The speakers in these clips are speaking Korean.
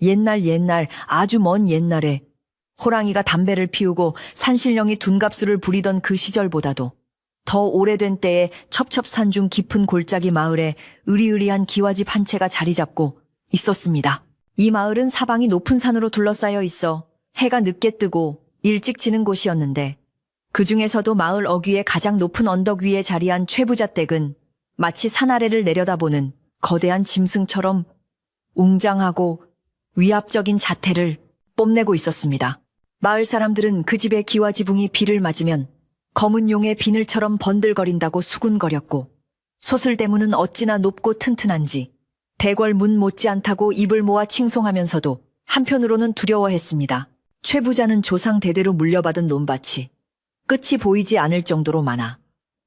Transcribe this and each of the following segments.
옛날 아주 먼 옛날에 호랑이가 담배를 피우고 산신령이 둔갑술을 부리던 그 시절보다도 더 오래된 때에 첩첩산중 깊은 골짜기 마을에 으리으리한 기와집 한 채가 자리 잡고 있었습니다. 이 마을은 사방이 높은 산으로 둘러싸여 있어 해가 늦게 뜨고 일찍 지는 곳이었는데 그 중에서도 마을 어귀의 가장 높은 언덕 위에 자리한 최부자 댁은 마치 산 아래를 내려다보는 거대한 짐승처럼 웅장하고 위압적인 자태를 뽐내고 있었습니다. 마을 사람들은 그 집의 기와지붕이 비를 맞으면 검은 용의 비늘처럼 번들거린다고 수군거렸고 소슬대문은 어찌나 높고 튼튼한지 대궐 문 못지않다고 입을 모아 칭송하면서도 한편으로는 두려워했습니다. 최 부자는 조상 대대로 물려받은 논밭이 끝이 보이지 않을 정도로 많아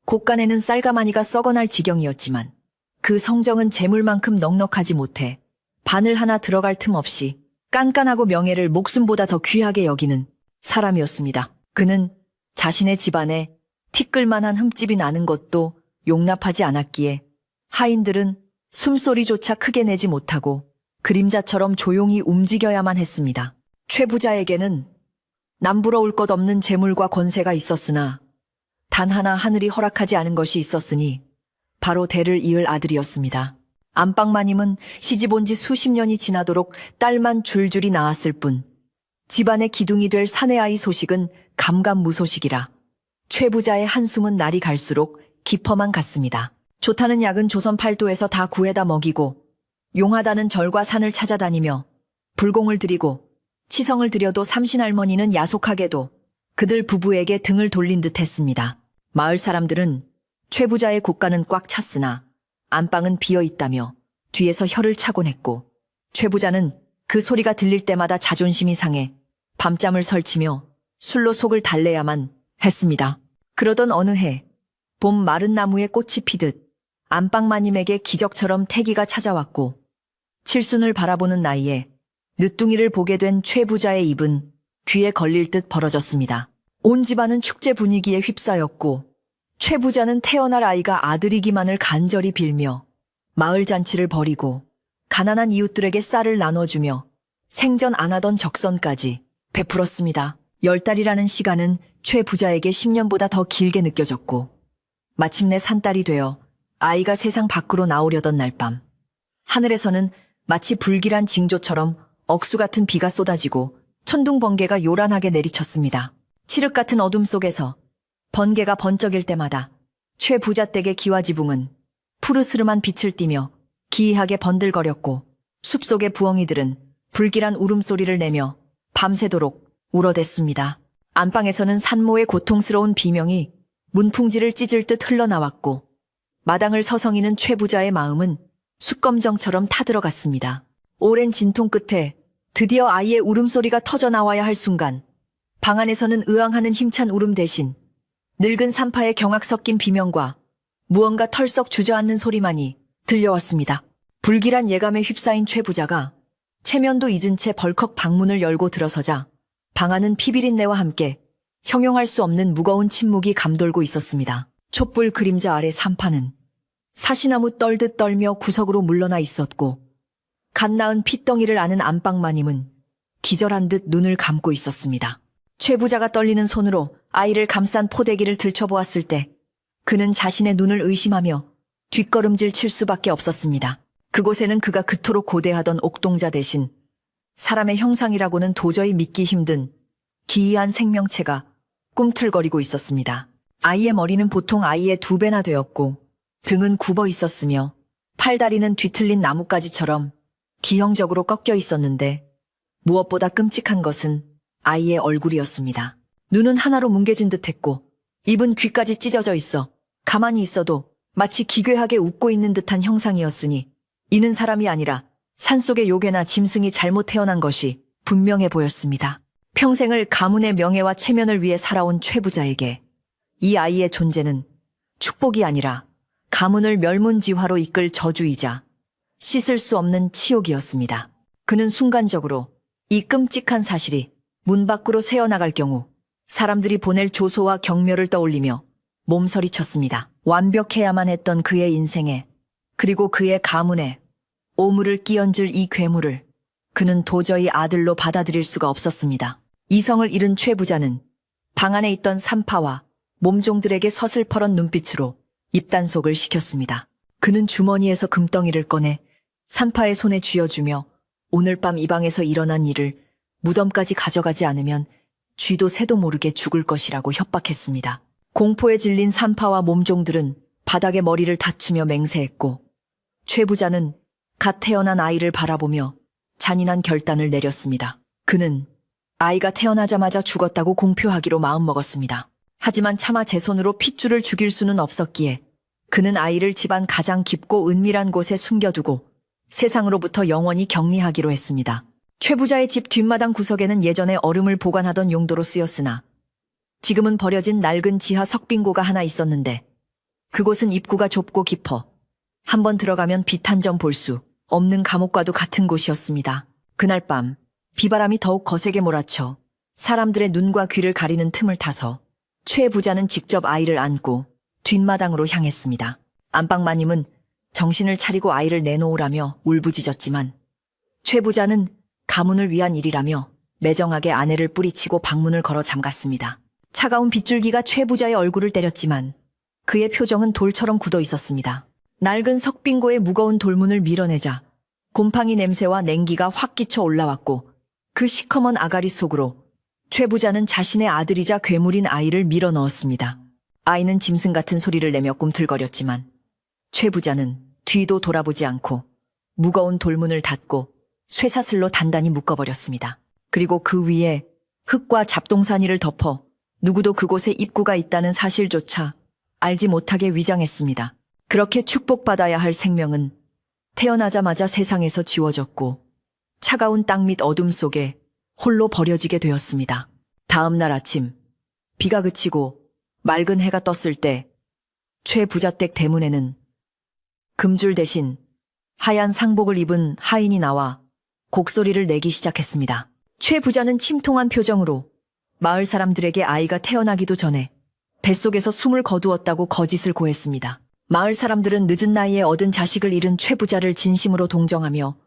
곳간에는 쌀가마니가 썩어날 지경이었지만 그 성정은 재물만큼 넉넉하지 못해 바늘 하나 들어갈 틈 없이 깐깐하고 명예를 목숨보다 더 귀하게 여기는 사람이었습니다. 그는 자신의 집안에 티끌만한 흠집이 나는 것도 용납하지 않았기에 하인들은 숨소리조차 크게 내지 못하고 그림자처럼 조용히 움직여야만 했습니다. 최 부자에게는 남부러울 것 없는 재물과 권세가 있었으나 단 하나 하늘이 허락하지 않은 것이 있었으니 바로 대를 이을 아들이었습니다. 안방마님은 시집 온 지 수십 년이 지나도록 딸만 줄줄이 낳았을 뿐 집안의 기둥이 될 사내아이 소식은 감감무소식이라 최 부자의 한숨은 날이 갈수록 깊어만 갔습니다. 좋다는 약은 조선 팔도에서 다 구해다 먹이고 용하다는 절과 산을 찾아다니며 불공을 들이고 치성을 들여도 삼신할머니는 야속하게도 그들 부부에게 등을 돌린 듯 했습니다. 마을 사람들은 최 부자의 곳간은 꽉 찼으나 안방은 비어 있다며 뒤에서 혀를 차곤 했고 최 부자는 그 소리가 들릴 때마다 자존심이 상해 밤잠을 설치며 술로 속을 달래야만 했습니다. 그러던 어느 해 봄 마른 나무에 꽃이 피듯 안방마님에게 기적처럼 태기가 찾아왔고 칠순을 바라보는 나이에 늦둥이를 보게 된 최 부자의 입은 귀에 걸릴 듯 벌어졌습니다. 온 집안은 축제 분위기에 휩싸였고 최 부자는 태어날 아이가 아들이기만을 간절히 빌며 마을 잔치를 벌이고 가난한 이웃들에게 쌀을 나눠주며 생전 안 하던 적선까지 베풀었습니다. 10달이라는 시간은 최 부자에게 10년보다 더 길게 느껴졌고 마침내 산딸이 되어 아이가 세상 밖으로 나오려던 날 밤 하늘에서는 마치 불길한 징조처럼 억수 같은 비가 쏟아지고 천둥 번개가 요란하게 내리쳤습니다. 칠흑 같은 어둠 속에서 번개가 번쩍일 때마다 최 부자 댁의 기와지붕은 푸르스름한 빛을 띠며 기이하게 번들거렸고 숲속의 부엉이들은 불길한 울음소리를 내며 밤새도록 울어댔습니다. 안방에서는 산모의 고통스러운 비명이 문풍지를 찢을 듯 흘러나왔고 마당을 서성이는 최 부자의 마음은 숯검정처럼 타들어갔습니다. 오랜 진통 끝에 드디어 아이의 울음소리가 터져나와야 할 순간 방 안에서는 으앙하는 힘찬 울음 대신 늙은 산파의 경악 섞인 비명과 무언가 털썩 주저앉는 소리만이 들려왔습니다. 불길한 예감에 휩싸인 최 부자가 체면도 잊은 채 벌컥 방문을 열고 들어서자 방 안은 피비린내와 함께 형용할 수 없는 무거운 침묵이 감돌고 있었습니다. 촛불 그림자 아래 산파는 사시나무 떨듯 떨며 구석으로 물러나 있었고 갓 낳은 핏덩이를 아는 안방마님은 기절한 듯 눈을 감고 있었습니다. 최 부자가 떨리는 손으로 아이를 감싼 포대기를 들춰보았을 때 그는 자신의 눈을 의심하며 뒷걸음질 칠 수밖에 없었습니다. 그곳에는 그가 그토록 고대하던 옥동자 대신 사람의 형상이라고는 도저히 믿기 힘든 기이한 생명체가 꿈틀거리고 있었습니다. 아이의 머리는 보통 아이의 2배나 되었고 등은 굽어 있었으며 팔다리는 뒤틀린 나뭇가지처럼 기형적으로 꺾여 있었는데 무엇보다 끔찍한 것은 아이의 얼굴이었습니다. 눈은 하나로 뭉개진 듯했고 입은 귀까지 찢어져 있어 가만히 있어도 마치 기괴하게 웃고 있는 듯한 형상이었으니 이는 사람이 아니라 산속의 요괴나 짐승이 잘못 태어난 것이 분명해 보였습니다. 평생을 가문의 명예와 체면을 위해 살아온 최 부자에게 이 아이의 존재는 축복이 아니라 가문을 멸문지화로 이끌 저주이자 씻을 수 없는 치욕이었습니다. 그는 순간적으로 이 끔찍한 사실이 문 밖으로 새어나갈 경우 사람들이 보낼 조소와 경멸을 떠올리며 몸서리쳤습니다. 완벽해야만 했던 그의 인생에 그리고 그의 가문에 오물을 끼얹을 이 괴물을 그는 도저히 아들로 받아들일 수가 없었습니다. 이성을 잃은 최 부자는 방 안에 있던 산파와 몸종들에게 서슬퍼런 눈빛으로 입단속을 시켰습니다. 그는 주머니에서 금덩이를 꺼내 산파의 손에 쥐어주며 오늘 밤 이 방에서 일어난 일을 무덤까지 가져가지 않으면 쥐도 새도 모르게 죽을 것이라고 협박했습니다. 공포에 질린 산파와 몸종들은 바닥에 머리를 다치며 맹세했고 최 부자는 갓 태어난 아이를 바라보며 잔인한 결단을 내렸습니다. 그는 아이가 태어나자마자 죽었다고 공표하기로 마음먹었습니다. 하지만 차마 제 손으로 핏줄을 죽일 수는 없었기에 그는 아이를 집안 가장 깊고 은밀한 곳에 숨겨두고 세상으로부터 영원히 격리하기로 했습니다. 최 부자의 집 뒷마당 구석에는 예전에 얼음을 보관하던 용도로 쓰였으나 지금은 버려진 낡은 지하 석빙고가 하나 있었는데 그곳은 입구가 좁고 깊어 한번 들어가면 빛 한 점 볼 수 없는 감옥과도 같은 곳이었습니다. 그날 밤 비바람이 더욱 거세게 몰아쳐 사람들의 눈과 귀를 가리는 틈을 타서 최 부자는 직접 아이를 안고 뒷마당으로 향했습니다. 안방마님은 정신을 차리고 아이를 내놓으라며 울부짖었지만 최 부자는 가문을 위한 일이라며 매정하게 아내를 뿌리치고 방문을 걸어 잠갔습니다. 차가운 빗줄기가 최 부자의 얼굴을 때렸지만 그의 표정은 돌처럼 굳어 있었습니다. 낡은 석빙고의 무거운 돌문을 밀어내자 곰팡이 냄새와 냉기가 확 끼쳐 올라왔고 그 시커먼 아가리 속으로 최 부자는 자신의 아들이자 괴물인 아이를 밀어 넣었습니다. 아이는 짐승 같은 소리를 내며 꿈틀거렸지만 최 부자는 뒤도 돌아보지 않고 무거운 돌문을 닫고 쇠사슬로 단단히 묶어버렸습니다. 그리고 그 위에 흙과 잡동사니를 덮어 누구도 그곳에 입구가 있다는 사실조차 알지 못하게 위장했습니다. 그렇게 축복받아야 할 생명은 태어나자마자 세상에서 지워졌고 차가운 땅 밑 어둠 속에 홀로 버려지게 되었습니다. 다음 날 아침 비가 그치고 맑은 해가 떴을 때 최 부자댁 대문에는 금줄 대신 하얀 상복을 입은 하인이 나와 곡소리를 내기 시작했습니다. 최 부자는 침통한 표정으로 마을 사람들에게 아이가 태어나기도 전에 뱃속에서 숨을 거두었다고 거짓을 고했습니다. 마을 사람들은 늦은 나이에 얻은 자식을 잃은 최 부자를 진심으로 동정하며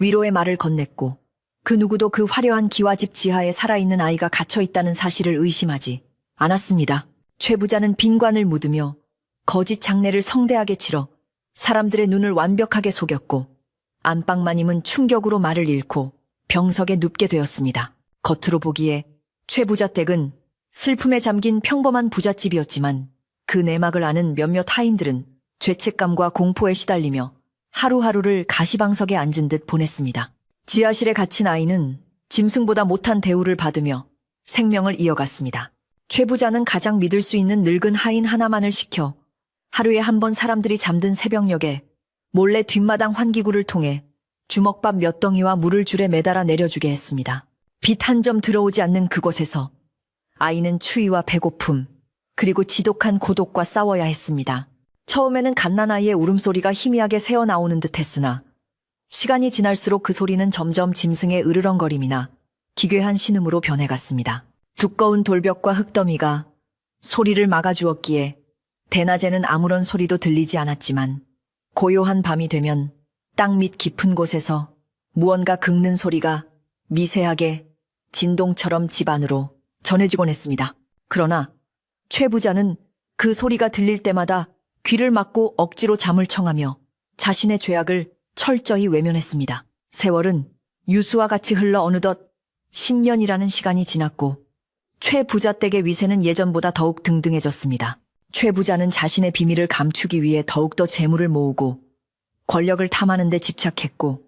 위로의 말을 건넸고 그 누구도 그 화려한 기와집 지하에 살아있는 아이가 갇혀있다는 사실을 의심하지 않았습니다. 최 부자는 빈관을 묻으며 거짓 장례를 성대하게 치러 사람들의 눈을 완벽하게 속였고 안방마님은 충격으로 말을 잃고 병석에 눕게 되었습니다. 겉으로 보기에 최 부자 댁은 슬픔에 잠긴 평범한 부잣집이었지만 그 내막을 아는 몇몇 하인들은 죄책감과 공포에 시달리며 하루하루를 가시방석에 앉은 듯 보냈습니다. 지하실에 갇힌 아이는 짐승보다 못한 대우를 받으며 생명을 이어갔습니다. 최 부자는 가장 믿을 수 있는 늙은 하인 하나만을 시켜 하루에 한 번 사람들이 잠든 새벽녘에 몰래 뒷마당 환기구를 통해 주먹밥 몇 덩이와 물을 줄에 매달아 내려주게 했습니다. 빛 한 점 들어오지 않는 그곳에서 아이는 추위와 배고픔, 그리고 지독한 고독과 싸워야 했습니다. 처음에는 갓난아이의 울음소리가 희미하게 새어나오는 듯 했으나 시간이 지날수록 그 소리는 점점 짐승의 으르렁거림이나 기괴한 신음으로 변해갔습니다. 두꺼운 돌벽과 흙더미가 소리를 막아주었기에 대낮에는 아무런 소리도 들리지 않았지만 고요한 밤이 되면 땅 밑 깊은 곳에서 무언가 긁는 소리가 미세하게 진동처럼 집 안으로 전해지곤 했습니다. 그러나 최 부자는 그 소리가 들릴 때마다 귀를 막고 억지로 잠을 청하며 자신의 죄악을 철저히 외면했습니다. 세월은 유수와 같이 흘러 어느덧 10년이라는 시간이 지났고 최 부자 댁의 위세는 예전보다 더욱 등등해졌습니다. 최 부자는 자신의 비밀을 감추기 위해 더욱더 재물을 모으고 권력을 탐하는 데 집착했고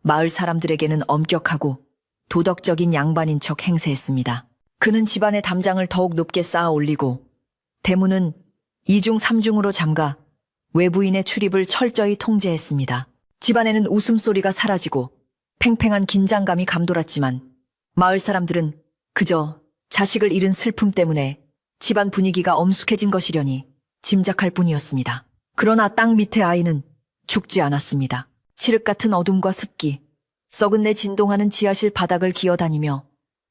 마을 사람들에게는 엄격하고 도덕적인 양반인 척 행세했습니다. 그는 집안의 담장을 더욱 높게 쌓아 올리고 대문은 2중 3중으로 잠가 외부인의 출입을 철저히 통제했습니다. 집안에는 웃음소리가 사라지고 팽팽한 긴장감이 감돌았지만 마을 사람들은 그저 자식을 잃은 슬픔 때문에 집안 분위기가 엄숙해진 것이려니 짐작할 뿐이었습니다. 그러나 땅 밑의 아이는 죽지 않았습니다. 칠흑 같은 어둠과 습기, 썩은 내 진동하는 지하실 바닥을 기어다니며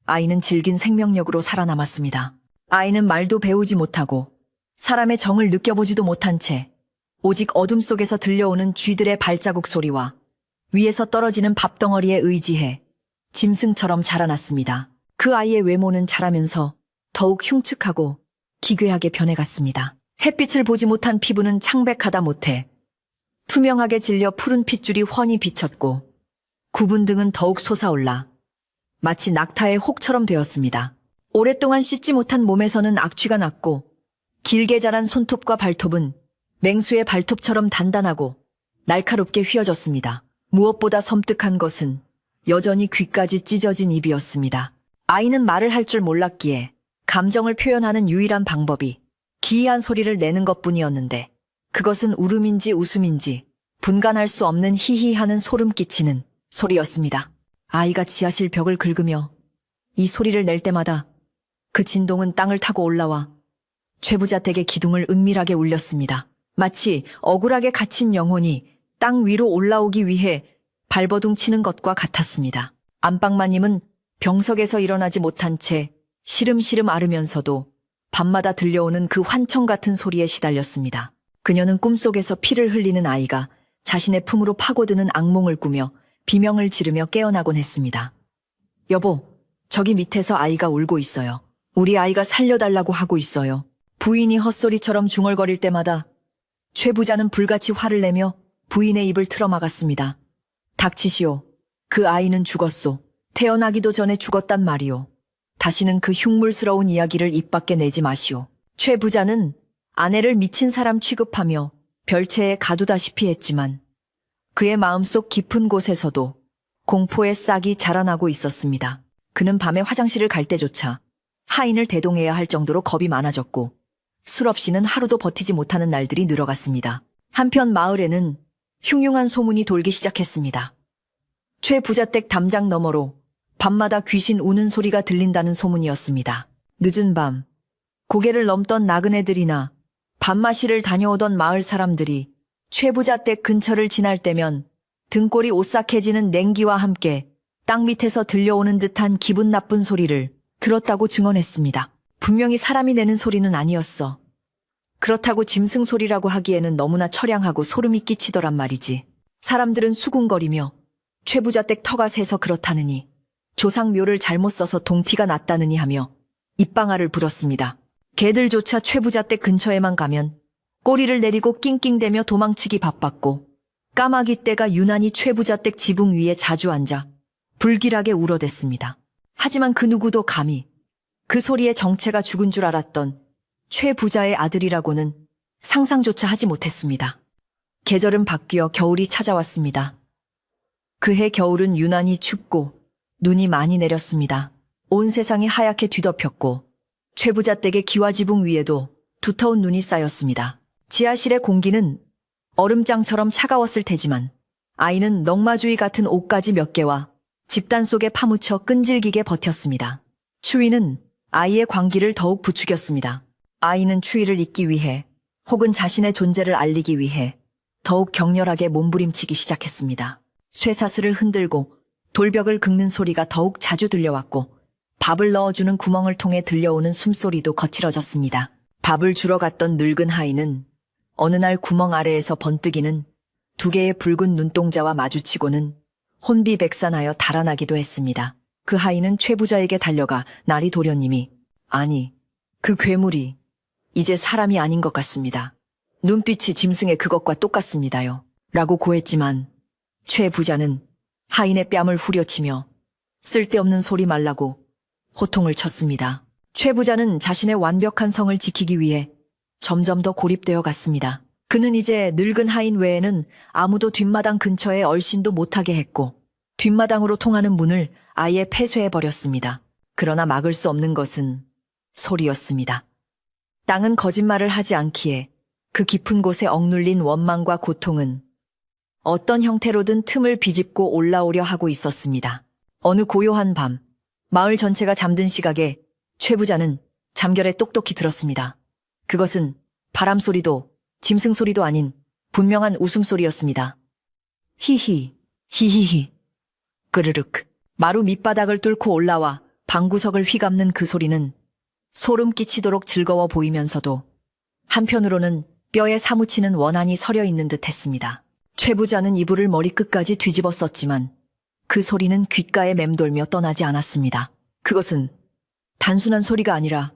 아이는 질긴 생명력으로 살아남았습니다. 아이는 말도 배우지 못하고 사람의 정을 느껴보지도 못한 채 오직 어둠 속에서 들려오는 쥐들의 발자국 소리와 위에서 떨어지는 밥덩어리에 의지해 짐승처럼 자라났습니다. 그 아이의 외모는 자라면서 더욱 흉측하고 기괴하게 변해갔습니다. 햇빛을 보지 못한 피부는 창백하다 못해 투명하게 질려 푸른 핏줄이 훤히 비쳤고 구분 등은 더욱 솟아올라 마치 낙타의 혹처럼 되었습니다. 오랫동안 씻지 못한 몸에서는 악취가 났고 길게 자란 손톱과 발톱은 맹수의 발톱처럼 단단하고 날카롭게 휘어졌습니다. 무엇보다 섬뜩한 것은 여전히 귀까지 찢어진 입이었습니다. 아이는 말을 할 줄 몰랐기에 감정을 표현하는 유일한 방법이 기이한 소리를 내는 것뿐이었는데 그것은 울음인지 웃음인지 분간할 수 없는 히히하는 소름 끼치는 소리였습니다. 아이가 지하실 벽을 긁으며 이 소리를 낼 때마다 그 진동은 땅을 타고 올라와 최부자 댁의 기둥을 은밀하게 울렸습니다. 마치 억울하게 갇힌 영혼이 땅 위로 올라오기 위해 발버둥 치는 것과 같았습니다. 안방마님은 병석에서 일어나지 못한 채 시름시름 앓으면서도 밤마다 들려오는 그 환청 같은 소리에 시달렸습니다. 그녀는 꿈속에서 피를 흘리는 아이가 자신의 품으로 파고드는 악몽을 꾸며 비명을 지르며 깨어나곤 했습니다. 여보, 저기 밑에서 아이가 울고 있어요. 우리 아이가 살려달라고 하고 있어요. 부인이 헛소리처럼 중얼거릴 때마다 최 부자는 불같이 화를 내며 부인의 입을 틀어막았습니다. 닥치시오. 그 아이는 죽었소. 태어나기도 전에 죽었단 말이오. 다시는 그 흉물스러운 이야기를 입 밖에 내지 마시오. 최 부자는 아내를 미친 사람 취급하며 별채에 가두다시피 했지만 그의 마음속 깊은 곳에서도 공포의 싹이 자라나고 있었습니다. 그는 밤에 화장실을 갈 때조차 하인을 대동해야 할 정도로 겁이 많아졌고 술 없이는 하루도 버티지 못하는 날들이 늘어갔습니다. 한편 마을에는 흉흉한 소문이 돌기 시작했습니다. 최 부자댁 담장 너머로 밤마다 귀신 우는 소리가 들린다는 소문이었습니다. 늦은 밤 고개를 넘던 나그네들이나 밤마시를 다녀오던 마을 사람들이 최 부자댁 근처를 지날 때면 등골이 오싹해지는 냉기와 함께 땅 밑에서 들려오는 듯한 기분 나쁜 소리를 들었다고 증언했습니다. 분명히 사람이 내는 소리는 아니었어. 그렇다고 짐승 소리라고 하기에는 너무나 처량하고 소름이 끼치더란 말이지. 사람들은 수군거리며 최 부자댁 터가 새서 그렇다느니 조상묘를 잘못 써서 동티가 났다느니 하며 입방아를 불었습니다. 개들조차 최 부자댁 근처에만 가면 꼬리를 내리고 낑낑대며 도망치기 바빴고 까마귀 떼가 유난히 최 부자댁 지붕 위에 자주 앉아 불길하게 울어댔습니다. 하지만 그 누구도 감히 그 소리의 정체가 죽은 줄 알았던 최 부자의 아들이라고는 상상조차 하지 못했습니다. 계절은 바뀌어 겨울이 찾아왔습니다. 그해 겨울은 유난히 춥고 눈이 많이 내렸습니다. 온 세상이 하얗게 뒤덮였고 최 부자댁의 기와지붕 위에도 두터운 눈이 쌓였습니다. 지하실의 공기는 얼음장처럼 차가웠을 테지만 아이는 넝마주의 같은 옷가지 몇 개와 집단 속에 파묻혀 끈질기게 버텼습니다. 추위는 아이의 광기를 더욱 부추겼습니다. 아이는 추위를 잊기 위해 혹은 자신의 존재를 알리기 위해 더욱 격렬하게 몸부림치기 시작했습니다. 쇠사슬을 흔들고 돌벽을 긁는 소리가 더욱 자주 들려왔고 밥을 넣어주는 구멍을 통해 들려오는 숨소리도 거칠어졌습니다. 밥을 주러 갔던 늙은 하인은 어느 날 구멍 아래에서 번뜩이는 두 개의 붉은 눈동자와 마주치고는 혼비백산하여 달아나기도 했습니다. 그 하인은 최 부자에게 달려가 나리 도련님이 아니 그 괴물이 이제 사람이 아닌 것 같습니다. 눈빛이 짐승의 그것과 똑같습니다요. 라고 고했지만 최 부자는 하인의 뺨을 후려치며 쓸데없는 소리 말라고 호통을 쳤습니다. 최 부자는 자신의 완벽한 성을 지키기 위해 점점 더 고립되어 갔습니다. 그는 이제 늙은 하인 외에는 아무도 뒷마당 근처에 얼씬도 못하게 했고 뒷마당으로 통하는 문을 아예 폐쇄해버렸습니다. 그러나 막을 수 없는 것은 소리였습니다. 땅은 거짓말을 하지 않기에 그 깊은 곳에 억눌린 원망과 고통은 어떤 형태로든 틈을 비집고 올라오려 하고 있었습니다. 어느 고요한 밤, 마을 전체가 잠든 시각에 최 부자는 잠결에 똑똑히 들었습니다. 그것은 바람 소리도 짐승 소리도 아닌 분명한 웃음소리였습니다. 히히, 히히히, 끄르륵. 마루 밑바닥을 뚫고 올라와 방구석을 휘감는 그 소리는 소름 끼치도록 즐거워 보이면서도 한편으로는 뼈에 사무치는 원한이 서려 있는 듯 했습니다. 최 부자는 이불을 머리끝까지 뒤집어 썼지만 그 소리는 귓가에 맴돌며 떠나지 않았습니다. 그것은 단순한 소리가 아니라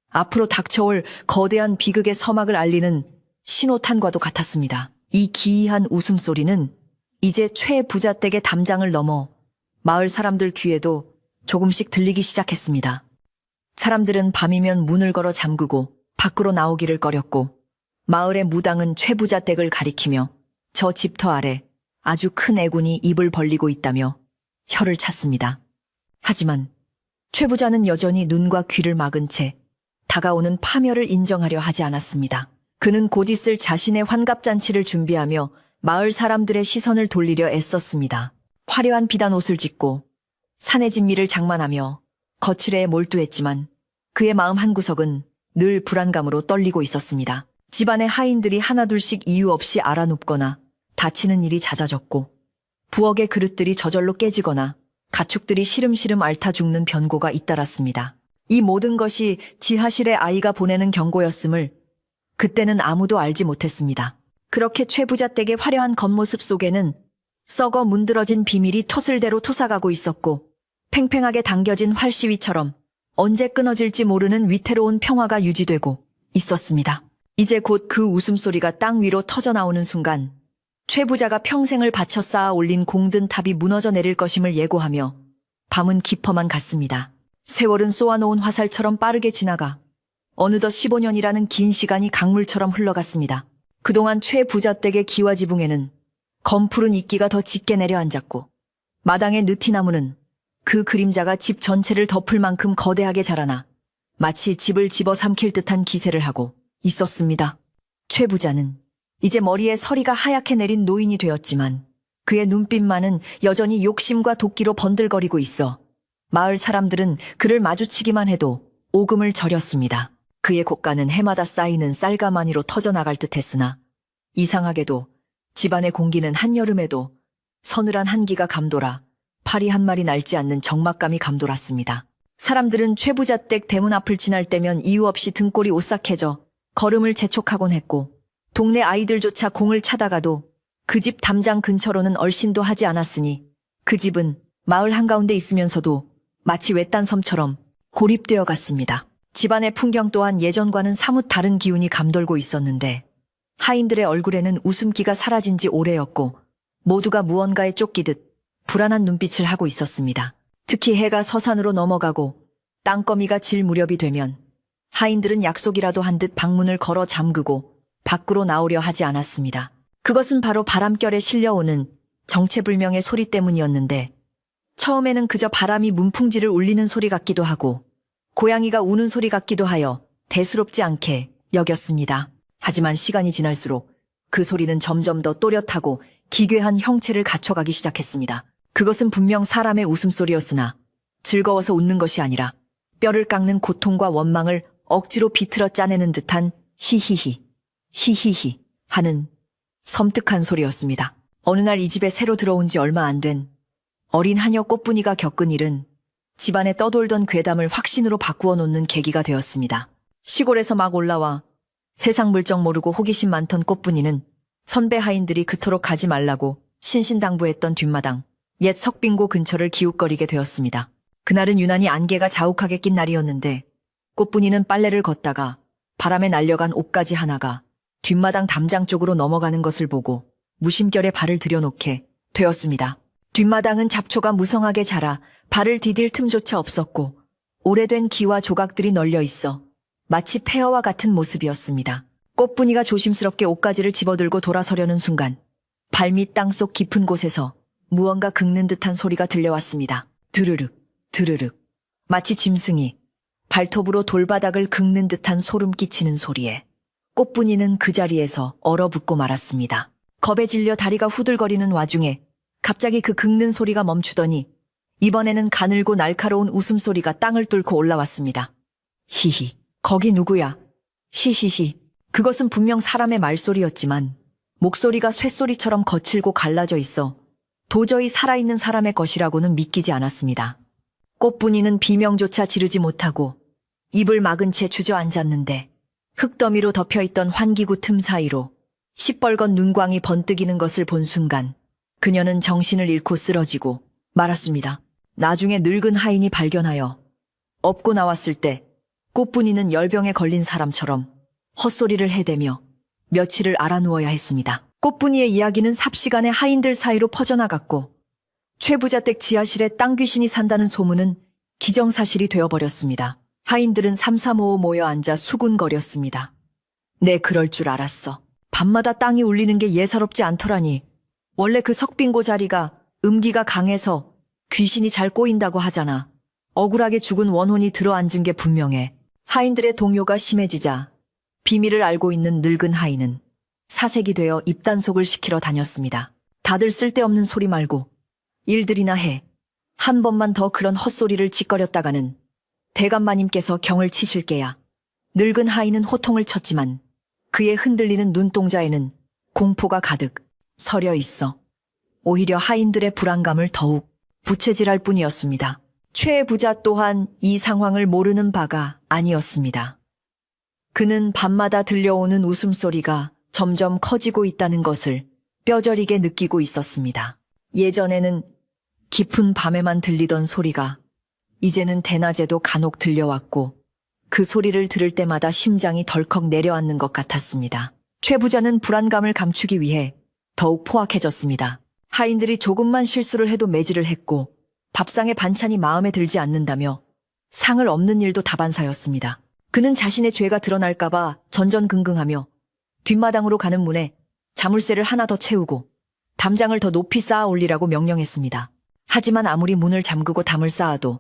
앞으로 닥쳐올 거대한 비극의 서막을 알리는 신호탄과도 같았습니다. 이 기이한 웃음소리는 이제 최 부자 댁의 담장을 넘어 마을 사람들 귀에도 조금씩 들리기 시작했습니다. 사람들은 밤이면 문을 걸어 잠그고 밖으로 나오기를 꺼렸고 마을의 무당은 최 부자 댁을 가리키며 저 집터 아래 아주 큰 애군이 입을 벌리고 있다며 혀를 찼습니다. 하지만 최 부자는 여전히 눈과 귀를 막은 채 다가오는 파멸을 인정하려 하지 않았습니다. 그는 곧 있을 자신의 환갑잔치를 준비하며 마을 사람들의 시선을 돌리려 애썼습니다. 화려한 비단 옷을 짓고 산의 진미를 장만하며 거칠에 몰두했지만 그의 마음 한구석은 늘 불안감으로 떨리고 있었습니다. 집안의 하인들이 하나둘씩 이유 없이 알아눕거나 다치는 일이 잦아졌고 부엌의 그릇들이 저절로 깨지거나 가축들이 시름시름 앓다 죽는 변고가 잇따랐습니다. 이 모든 것이 지하실의 아이가 보내는 경고였음을 그때는 아무도 알지 못했습니다. 그렇게 최 부자 댁의 화려한 겉모습 속에는 썩어 문드러진 비밀이 토슬대로 토사가고 있었고 팽팽하게 당겨진 활시위처럼 언제 끊어질지 모르는 위태로운 평화가 유지되고 있었습니다. 이제 곧 그 웃음소리가 땅 위로 터져나오는 순간 최 부자가 평생을 바쳐 쌓아 올린 공든 탑이 무너져 내릴 것임을 예고하며 밤은 깊어만 갔습니다. 세월은 쏘아놓은 화살처럼 빠르게 지나가 어느덧 15년이라는 긴 시간이 강물처럼 흘러갔습니다. 그동안 최 부자 댁의 기와 지붕에는 검푸른 이끼가 더 짙게 내려앉았고 마당의 느티나무는 그 그림자가 집 전체를 덮을 만큼 거대하게 자라나 마치 집을 집어삼킬 듯한 기세를 하고 있었습니다. 최 부자는 이제 머리에 서리가 하얗게 내린 노인이 되었지만 그의 눈빛만은 여전히 욕심과 도끼로 번들거리고 있어 마을 사람들은 그를 마주치기만 해도 오금을 저렸습니다. 그의 곶가는 해마다 쌓이는 쌀가마니로 터져나갈 듯 했으나 이상하게도 집안의 공기는 한여름에도 서늘한 한기가 감돌아 파리 한 마리 날지 않는 적막감이 감돌았습니다. 사람들은 최 부자 댁 대문 앞을 지날 때면 이유 없이 등골이 오싹해져 걸음을 재촉하곤 했고 동네 아이들조차 공을 차다가도 그 집 담장 근처로는 얼씬도 하지 않았으니 그 집은 마을 한가운데 있으면서도 마치 외딴 섬처럼 고립되어 갔습니다. 집안의 풍경 또한 예전과는 사뭇 다른 기운이 감돌고 있었는데 하인들의 얼굴에는 웃음기가 사라진 지 오래였고 모두가 무언가에 쫓기듯 불안한 눈빛을 하고 있었습니다. 특히 해가 서산으로 넘어가고 땅거미가 질 무렵이 되면 하인들은 약속이라도 한 듯 방문을 걸어 잠그고 밖으로 나오려 하지 않았습니다. 그것은 바로 바람결에 실려오는 정체불명의 소리 때문이었는데 처음에는 그저 바람이 문풍지를 울리는 소리 같기도 하고 고양이가 우는 소리 같기도 하여 대수롭지 않게 여겼습니다. 하지만 시간이 지날수록 그 소리는 점점 더 또렷하고 기괴한 형체를 갖춰가기 시작했습니다. 그것은 분명 사람의 웃음소리였으나 즐거워서 웃는 것이 아니라 뼈를 깎는 고통과 원망을 억지로 비틀어 짜내는 듯한 히히히, 히히히 하는 섬뜩한 소리였습니다. 어느 날 이 집에 새로 들어온 지 얼마 안 된 어린 하녀 꽃분이가 겪은 일은 집안에 떠돌던 괴담을 확신으로 바꾸어 놓는 계기가 되었습니다. 시골에서 막 올라와 세상 물정 모르고 호기심 많던 꽃분이는 선배 하인들이 그토록 가지 말라고 신신당부했던 뒷마당 옛 석빙고 근처를 기웃거리게 되었습니다. 그날은 유난히 안개가 자욱하게 낀 날이었는데 꽃분이는 빨래를 걷다가 바람에 날려간 옷가지 하나가 뒷마당 담장 쪽으로 넘어가는 것을 보고 무심결에 발을 들여놓게 되었습니다. 뒷마당은 잡초가 무성하게 자라 발을 디딜 틈조차 없었고 오래된 기와 조각들이 널려 있어 마치 폐허와 같은 모습이었습니다. 꽃분이가 조심스럽게 옷가지를 집어들고 돌아서려는 순간 발밑 땅속 깊은 곳에서 무언가 긁는 듯한 소리가 들려왔습니다. 드르륵, 드르륵. 마치 짐승이 발톱으로 돌바닥을 긁는 듯한 소름 끼치는 소리에 꽃분이는 그 자리에서 얼어붙고 말았습니다. 겁에 질려 다리가 후들거리는 와중에 갑자기 그 긁는 소리가 멈추더니 이번에는 가늘고 날카로운 웃음소리가 땅을 뚫고 올라왔습니다. 히히, 거기 누구야? 히히히. 그것은 분명 사람의 말소리였지만 목소리가 쇳소리처럼 거칠고 갈라져 있어 도저히 살아있는 사람의 것이라고는 믿기지 않았습니다. 꽃분이는 비명조차 지르지 못하고 입을 막은 채 주저앉았는데 흙더미로 덮여있던 환기구 틈 사이로 시뻘건 눈광이 번뜩이는 것을 본 순간 그녀는 정신을 잃고 쓰러지고 말았습니다. 나중에 늙은 하인이 발견하여 업고 나왔을 때 꽃분이는 열병에 걸린 사람처럼 헛소리를 해대며 며칠을 알아누워야 했습니다. 꽃분이의 이야기는 삽시간에 하인들 사이로 퍼져나갔고 최 부자 댁 지하실에 땅 귀신이 산다는 소문은 기정사실이 되어버렸습니다. 하인들은 삼삼오오 모여 앉아 수군거렸습니다. 네, 그럴 줄 알았어. 밤마다 땅이 울리는 게 예사롭지 않더라니. 원래 그 석빙고 자리가 음기가 강해서 귀신이 잘 꼬인다고 하잖아. 억울하게 죽은 원혼이 들어앉은 게 분명해. 하인들의 동요가 심해지자 비밀을 알고 있는 늙은 하인은 사색이 되어 입단속을 시키러 다녔습니다. 다들 쓸데없는 소리 말고 일들이나 해. 한 번만 더 그런 헛소리를 짓거렸다가는 대감마님께서 경을 치실 게야. 늙은 하인은 호통을 쳤지만 그의 흔들리는 눈동자에는 공포가 가득 서려 있어 오히려 하인들의 불안감을 더욱 부채질할 뿐이었습니다. 최 부자 또한 이 상황을 모르는 바가 아니었습니다. 그는 밤마다 들려오는 웃음소리가 점점 커지고 있다는 것을 뼈저리게 느끼고 있었습니다. 예전에는 깊은 밤에만 들리던 소리가 이제는 대낮에도 간혹 들려왔고 그 소리를 들을 때마다 심장이 덜컥 내려앉는 것 같았습니다. 최 부자는 불안감을 감추기 위해 더욱 포악해졌습니다. 하인들이 조금만 실수를 해도 매질을 했고 밥상에 반찬이 마음에 들지 않는다며 상을 엎는 일도 다반사였습니다. 그는 자신의 죄가 드러날까봐 전전긍긍하며 뒷마당으로 가는 문에 자물쇠를 하나 더 채우고 담장을 더 높이 쌓아 올리라고 명령했습니다. 하지만 아무리 문을 잠그고 담을 쌓아도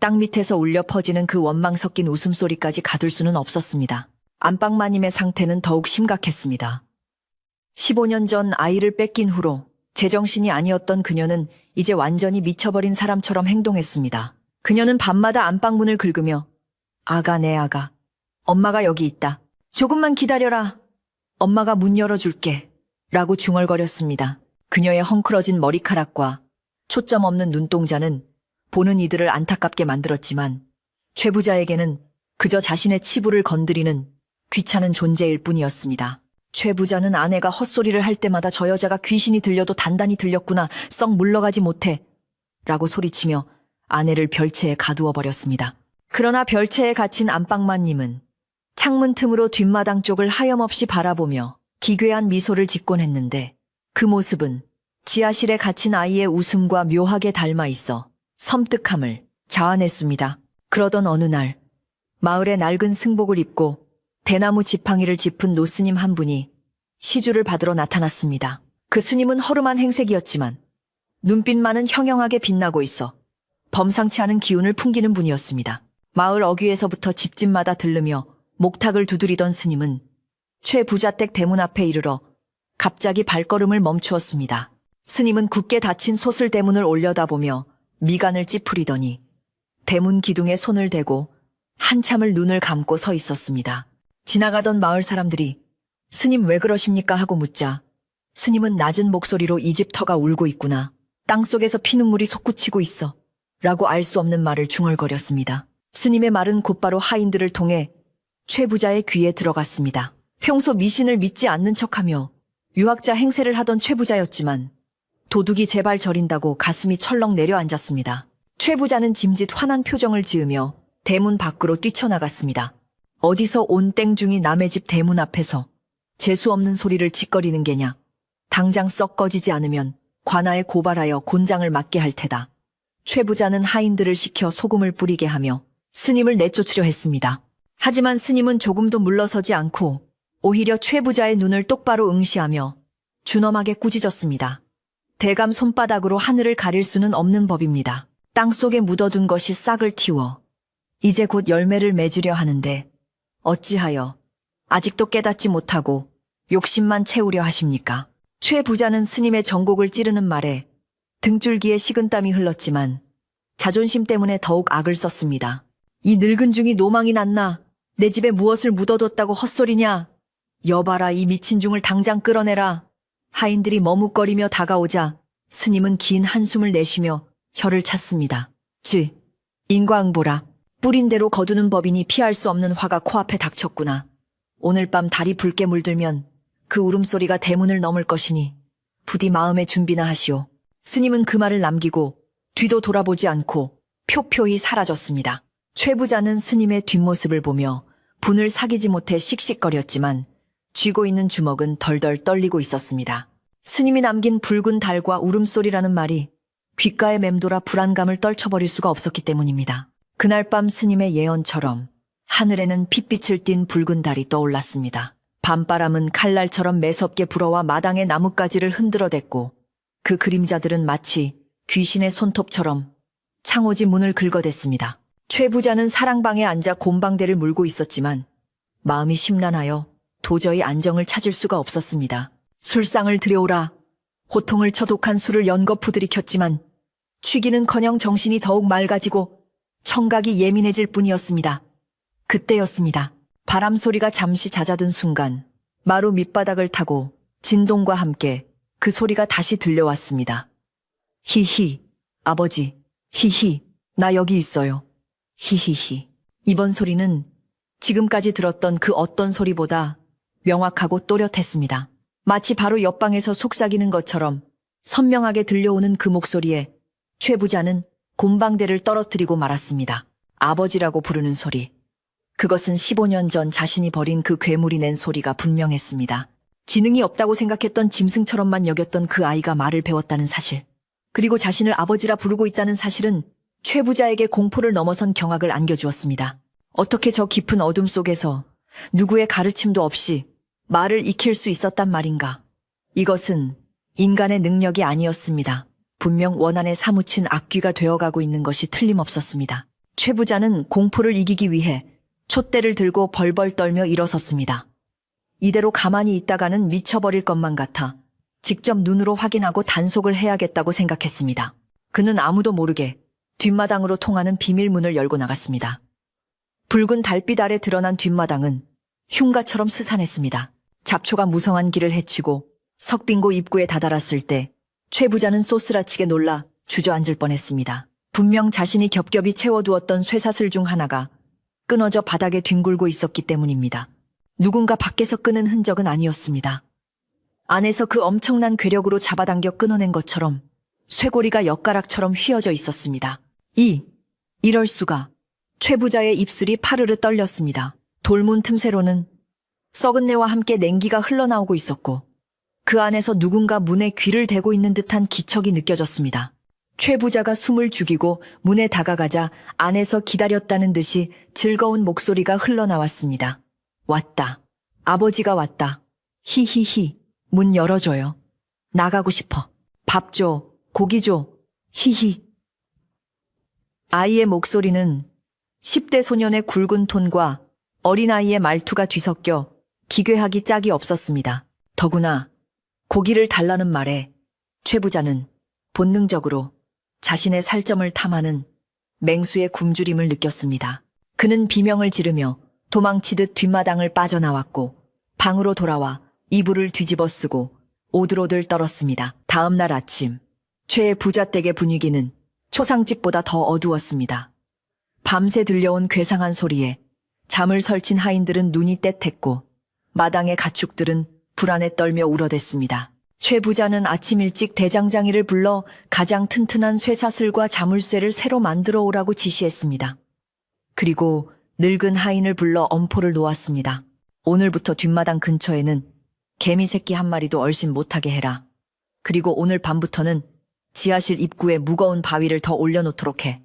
땅 밑에서 울려 퍼지는 그 원망 섞인 웃음소리까지 가둘 수는 없었습니다. 안방마님의 상태는 더욱 심각했습니다. 15년 전 아이를 뺏긴 후로 제정신이 아니었던 그녀는 이제 완전히 미쳐버린 사람처럼 행동했습니다. 그녀는 밤마다 안방문을 긁으며 아가, 내 아가, 엄마가 여기 있다. 조금만 기다려라. 엄마가 문 열어줄게. 라고 중얼거렸습니다. 그녀의 헝클어진 머리카락과 초점 없는 눈동자는 보는 이들을 안타깝게 만들었지만 최 부자에게는 그저 자신의 치부를 건드리는 귀찮은 존재일 뿐이었습니다. 최 부자는 아내가 헛소리를 할 때마다 저 여자가 귀신이 들려도 단단히 들렸구나, 썩 물러가지 못해 라고 소리치며 아내를 별채에 가두어 버렸습니다. 그러나 별채에 갇힌 안방마님은 창문 틈으로 뒷마당 쪽을 하염없이 바라보며 기괴한 미소를 짓곤 했는데 그 모습은 지하실에 갇힌 아이의 웃음과 묘하게 닮아 있어 섬뜩함을 자아냈습니다. 그러던 어느 날 마을에 낡은 승복을 입고 대나무 지팡이를 짚은 노스님 한 분이 시주를 받으러 나타났습니다. 그 스님은 허름한 행색이었지만 눈빛만은 형형하게 빛나고 있어 범상치 않은 기운을 풍기는 분이었습니다. 마을 어귀에서부터 집집마다 들르며 목탁을 두드리던 스님은 최 부자댁 대문 앞에 이르러 갑자기 발걸음을 멈추었습니다. 스님은 굳게 닫힌 소슬 대문을 올려다보며 미간을 찌푸리더니 대문 기둥에 손을 대고 한참을 눈을 감고 서 있었습니다. 지나가던 마을 사람들이 스님 왜 그러십니까 하고 묻자 스님은 낮은 목소리로 이 집 터가 울고 있구나. 땅속에서 피눈물이 솟구치고 있어. 라고 알 수 없는 말을 중얼거렸습니다. 스님의 말은 곧바로 하인들을 통해 최 부자의 귀에 들어갔습니다. 평소 미신을 믿지 않는 척하며 유학자 행세를 하던 최 부자였지만 도둑이 제발 저린다고 가슴이 철렁 내려앉았습니다. 최 부자는 짐짓 환한 표정을 지으며 대문 밖으로 뛰쳐나갔습니다. 어디서 온 땡중이 남의 집 대문 앞에서 재수없는 소리를 짓거리는 게냐. 당장 썩 꺼지지 않으면 관아에 고발하여 곤장을 맞게 할 테다. 최 부자는 하인들을 시켜 소금을 뿌리게 하며 스님을 내쫓으려 했습니다. 하지만 스님은 조금도 물러서지 않고 오히려 최 부자의 눈을 똑바로 응시하며 준엄하게 꾸짖었습니다. 대감 손바닥으로 하늘을 가릴 수는 없는 법입니다. 땅속에 묻어둔 것이 싹을 틔워 이제 곧 열매를 맺으려 하는데 어찌하여 아직도 깨닫지 못하고 욕심만 채우려 하십니까? 최 부자는 스님의 정곡을 찌르는 말에 등줄기에 식은땀이 흘렀지만 자존심 때문에 더욱 악을 썼습니다. 이 늙은 중이 노망이 났나? 내 집에 무엇을 묻어뒀다고 헛소리냐? 여봐라, 이 미친 중을 당장 끌어내라. 하인들이 머뭇거리며 다가오자 스님은 긴 한숨을 내쉬며 혀를 찼습니다. 인과응보라. 뿌린 대로 거두는 법이니 피할 수 없는 화가 코앞에 닥쳤구나. 오늘 밤 달이 붉게 물들면 그 울음소리가 대문을 넘을 것이니 부디 마음의 준비나 하시오. 스님은 그 말을 남기고 뒤도 돌아보지 않고 표표히 사라졌습니다. 최 부자는 스님의 뒷모습을 보며 분을 사기지 못해 씩씩거렸지만 쥐고 있는 주먹은 덜덜 떨리고 있었습니다. 스님이 남긴 붉은 달과 울음소리라는 말이 귓가에 맴돌아 불안감을 떨쳐버릴 수가 없었기 때문입니다. 그날 밤 스님의 예언처럼 하늘에는 핏빛을 띤 붉은 달이 떠올랐습니다. 밤바람은 칼날처럼 매섭게 불어와 마당의 나뭇가지를 흔들어댔고 그 그림자들은 마치 귀신의 손톱처럼 창호지 문을 긁어댔습니다. 최 부자는 사랑방에 앉아 곰방대를 물고 있었지만 마음이 심란하여 도저히 안정을 찾을 수가 없었습니다. 술상을 들여오라. 호통을 쳐 독한 술을 연거푸 들이켰지만 취기는커녕 정신이 더욱 맑아지고 청각이 예민해질 뿐이었습니다. 그때였습니다. 바람 소리가 잠시 잦아든 순간 마루 밑바닥을 타고 진동과 함께 그 소리가 다시 들려왔습니다. 히히, 아버지, 히히, 나 여기 있어요. 히히히. 이번 소리는 지금까지 들었던 그 어떤 소리보다 명확하고 또렷했습니다. 마치 바로 옆방에서 속삭이는 것처럼 선명하게 들려오는 그 목소리에 최 부자는 곰방대를 떨어뜨리고 말았습니다. 아버지라고 부르는 소리. 그것은 15년 전 자신이 버린 그 괴물이 낸 소리가 분명했습니다. 지능이 없다고 생각했던 짐승처럼만 여겼던 그 아이가 말을 배웠다는 사실. 그리고 자신을 아버지라 부르고 있다는 사실은 최 부자에게 공포를 넘어선 경악을 안겨주었습니다. 어떻게 저 깊은 어둠 속에서 누구의 가르침도 없이 말을 익힐 수 있었단 말인가. 이것은 인간의 능력이 아니었습니다. 분명 원한에 사무친 악귀가 되어가고 있는 것이 틀림없었습니다. 최 부자는 공포를 이기기 위해 촛대를 들고 벌벌 떨며 일어섰습니다. 이대로 가만히 있다가는 미쳐버릴 것만 같아 직접 눈으로 확인하고 단속을 해야겠다고 생각했습니다. 그는 아무도 모르게 뒷마당으로 통하는 비밀문을 열고 나갔습니다. 붉은 달빛 아래 드러난 뒷마당은 흉가처럼 스산했습니다. 잡초가 무성한 길을 헤치고 석빙고 입구에 다다랐을 때 최 부자는 쏘스라치게 놀라 주저앉을 뻔했습니다. 분명 자신이 겹겹이 채워두었던 쇠사슬 중 하나가 끊어져 바닥에 뒹굴고 있었기 때문입니다. 누군가 밖에서 끄는 흔적은 아니었습니다. 안에서 그 엄청난 괴력으로 잡아당겨 끊어낸 것처럼 쇠고리가 엿가락처럼 휘어져 있었습니다. 이럴 수가. 최 부자의 입술이 파르르 떨렸습니다. 돌문 틈새로는 썩은 내와 함께 냉기가 흘러나오고 있었고 그 안에서 누군가 문에 귀를 대고 있는 듯한 기척이 느껴졌습니다. 최 부자가 숨을 죽이고 문에 다가가자 안에서 기다렸다는 듯이 즐거운 목소리가 흘러나왔습니다. 왔다. 아버지가 왔다. 히히히. 문 열어줘요. 나가고 싶어. 밥 줘. 고기 줘. 히히. 아이의 목소리는 10대 소년의 굵은 톤과 어린아이의 말투가 뒤섞여 기괴하기 짝이 없었습니다. 더구나 고기를 달라는 말에 최 부자는 본능적으로 자신의 살점을 탐하는 맹수의 굶주림을 느꼈습니다. 그는 비명을 지르며 도망치듯 뒷마당을 빠져나왔고 방으로 돌아와 이불을 뒤집어 쓰고 오들오들 떨었습니다. 다음 날 아침 최의 부잣댁의 분위기는 초상집보다 더 어두웠습니다. 밤새 들려온 괴상한 소리에 잠을 설친 하인들은 눈이 떼텄고 마당의 가축들은 불안에 떨며 울어댔습니다. 최 부자는 아침 일찍 대장장이를 불러 가장 튼튼한 쇠사슬과 자물쇠를 새로 만들어 오라고 지시했습니다. 그리고 늙은 하인을 불러 엄포를 놓았습니다. 오늘부터 뒷마당 근처에는 개미 새끼 한 마리도 얼씬 못하게 해라. 그리고 오늘 밤부터는 지하실 입구에 무거운 바위를 더 올려놓도록 해.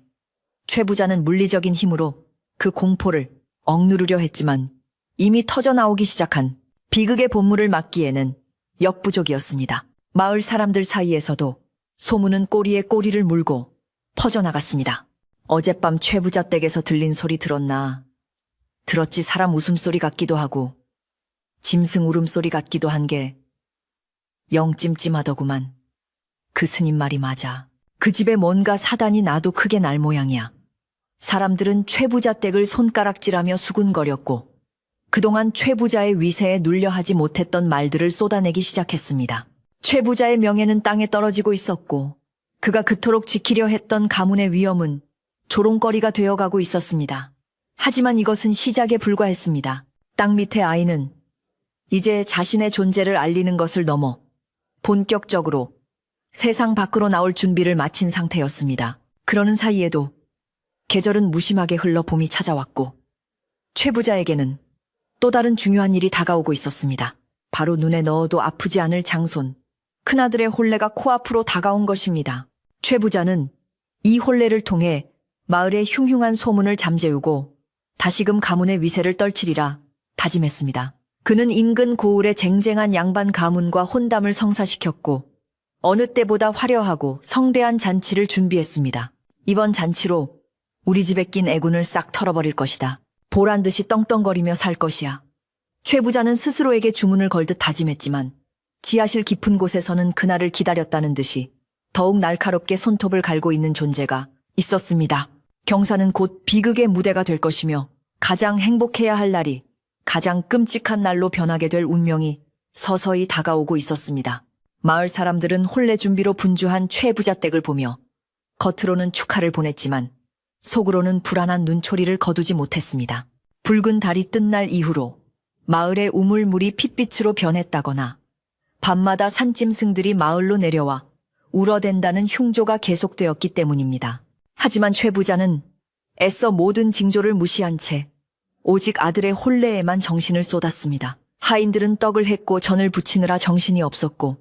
최 부자는 물리적인 힘으로 그 공포를 억누르려 했지만 이미 터져나오기 시작한 비극의 본물을 막기에는 역부족이었습니다. 마을 사람들 사이에서도 소문은 꼬리에 꼬리를 물고 퍼져나갔습니다. 어젯밤 최 부자 댁에서 들린 소리 들었나? 들었지. 사람 웃음소리 같기도 하고 짐승 울음소리 같기도 한 게 영 찜찜하더구만. 그 스님 말이 맞아. 그 집에 뭔가 사단이 나도 크게 날 모양이야. 사람들은 최 부자 댁을 손가락질하며 수군거렸고 그동안 최 부자의 위세에 눌려 하지 못했던 말들을 쏟아내기 시작했습니다. 최 부자의 명예는 땅에 떨어지고 있었고 그가 그토록 지키려 했던 가문의 위엄은 조롱거리가 되어가고 있었습니다. 하지만 이것은 시작에 불과했습니다. 땅 밑의 아이는 이제 자신의 존재를 알리는 것을 넘어 본격적으로 세상 밖으로 나올 준비를 마친 상태였습니다. 그러는 사이에도 계절은 무심하게 흘러 봄이 찾아왔고 최 부자에게는 또 다른 중요한 일이 다가오고 있었습니다. 바로 눈에 넣어도 아프지 않을 장손, 큰아들의 혼례가 코앞으로 다가온 것입니다. 최 부자는 이 혼례를 통해 마을의 흉흉한 소문을 잠재우고 다시금 가문의 위세를 떨치리라 다짐했습니다. 그는 인근 고을의 쟁쟁한 양반 가문과 혼담을 성사시켰고 어느 때보다 화려하고 성대한 잔치를 준비했습니다. 이번 잔치로 우리 집에 낀 애군을 싹 털어버릴 것이다. 보란듯이 떵떵거리며 살 것이야. 최 부자는 스스로에게 주문을 걸듯 다짐했지만 지하실 깊은 곳에서는 그날을 기다렸다는 듯이 더욱 날카롭게 손톱을 갈고 있는 존재가 있었습니다. 경사는 곧 비극의 무대가 될 것이며 가장 행복해야 할 날이 가장 끔찍한 날로 변하게 될 운명이 서서히 다가오고 있었습니다. 마을 사람들은 혼례 준비로 분주한 최 부자 댁을 보며 겉으로는 축하를 보냈지만 속으로는 불안한 눈초리를 거두지 못했습니다. 붉은 달이 뜬 날 이후로 마을의 우물물이 핏빛으로 변했다거나 밤마다 산짐승들이 마을로 내려와 울어댄다는 흉조가 계속되었기 때문입니다. 하지만 최 부자는 애써 모든 징조를 무시한 채 오직 아들의 혼례에만 정신을 쏟았습니다. 하인들은 떡을 했고 전을 부치느라 정신이 없었고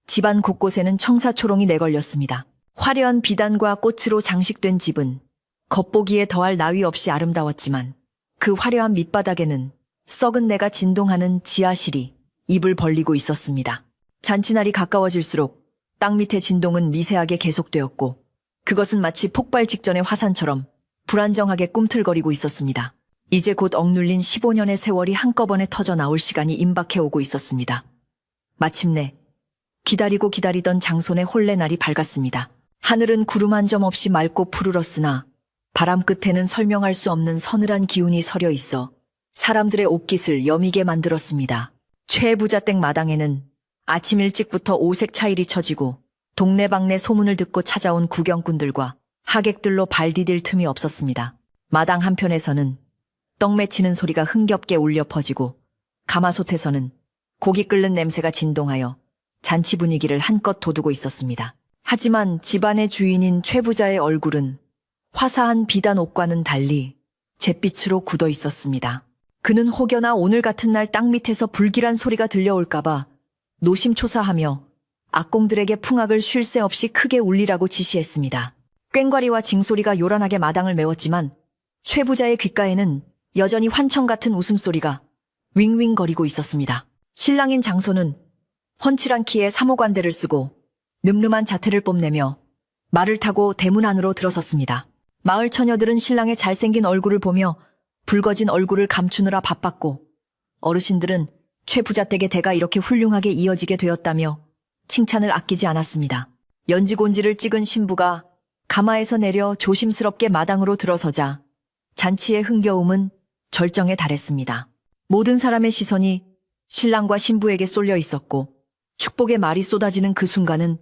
집안 곳곳에는 청사초롱이 내걸렸습니다. 화려한 비단과 꽃으로 장식된 집은 겉보기에 더할 나위 없이 아름다웠지만 그 화려한 밑바닥에는 썩은 내가 진동하는 지하실이 입을 벌리고 있었습니다. 잔치날이 가까워질수록 땅 밑의 진동은 미세하게 계속되었고 그것은 마치 폭발 직전의 화산처럼 불안정하게 꿈틀거리고 있었습니다. 이제 곧 억눌린 15년의 세월이 한꺼번에 터져 나올 시간이 임박해오고 있었습니다. 마침내 기다리고 기다리던 장손의 혼례날이 밝았습니다. 하늘은 구름 한 점 없이 맑고 푸르렀으나 바람 끝에는 설명할 수 없는 서늘한 기운이 서려 있어 사람들의 옷깃을 여미게 만들었습니다. 최 부자 댁 마당에는 아침 일찍부터 오색 차일이 쳐지고 동네방네 소문을 듣고 찾아온 구경꾼들과 하객들로 발 디딜 틈이 없었습니다. 마당 한편에서는 떡 맺히는 소리가 흥겹게 울려 퍼지고 가마솥에서는 고기 끓는 냄새가 진동하여 잔치 분위기를 한껏 돋우고 있었습니다. 하지만 집안의 주인인 최 부자의 얼굴은 화사한 비단 옷과는 달리 잿빛으로 굳어 있었습니다. 그는 혹여나 오늘 같은 날 땅 밑에서 불길한 소리가 들려올까봐 노심초사하며 악공들에게 풍악을 쉴 새 없이 크게 울리라고 지시했습니다. 꽹과리와 징소리가 요란하게 마당을 메웠지만 최 부자의 귓가에는 여전히 환청 같은 웃음소리가 윙윙거리고 있었습니다. 신랑인 장소는 훤칠한 키에 사모관대를 쓰고 늠름한 자태를 뽐내며 말을 타고 대문 안으로 들어섰습니다. 마을 처녀들은 신랑의 잘생긴 얼굴을 보며 붉어진 얼굴을 감추느라 바빴고 어르신들은 최 부자 댁의 대가 이렇게 훌륭하게 이어지게 되었다며 칭찬을 아끼지 않았습니다. 연지곤지를 찍은 신부가 가마에서 내려 조심스럽게 마당으로 들어서자 잔치의 흥겨움은 절정에 달했습니다. 모든 사람의 시선이 신랑과 신부에게 쏠려 있었고 축복의 말이 쏟아지는 그 순간은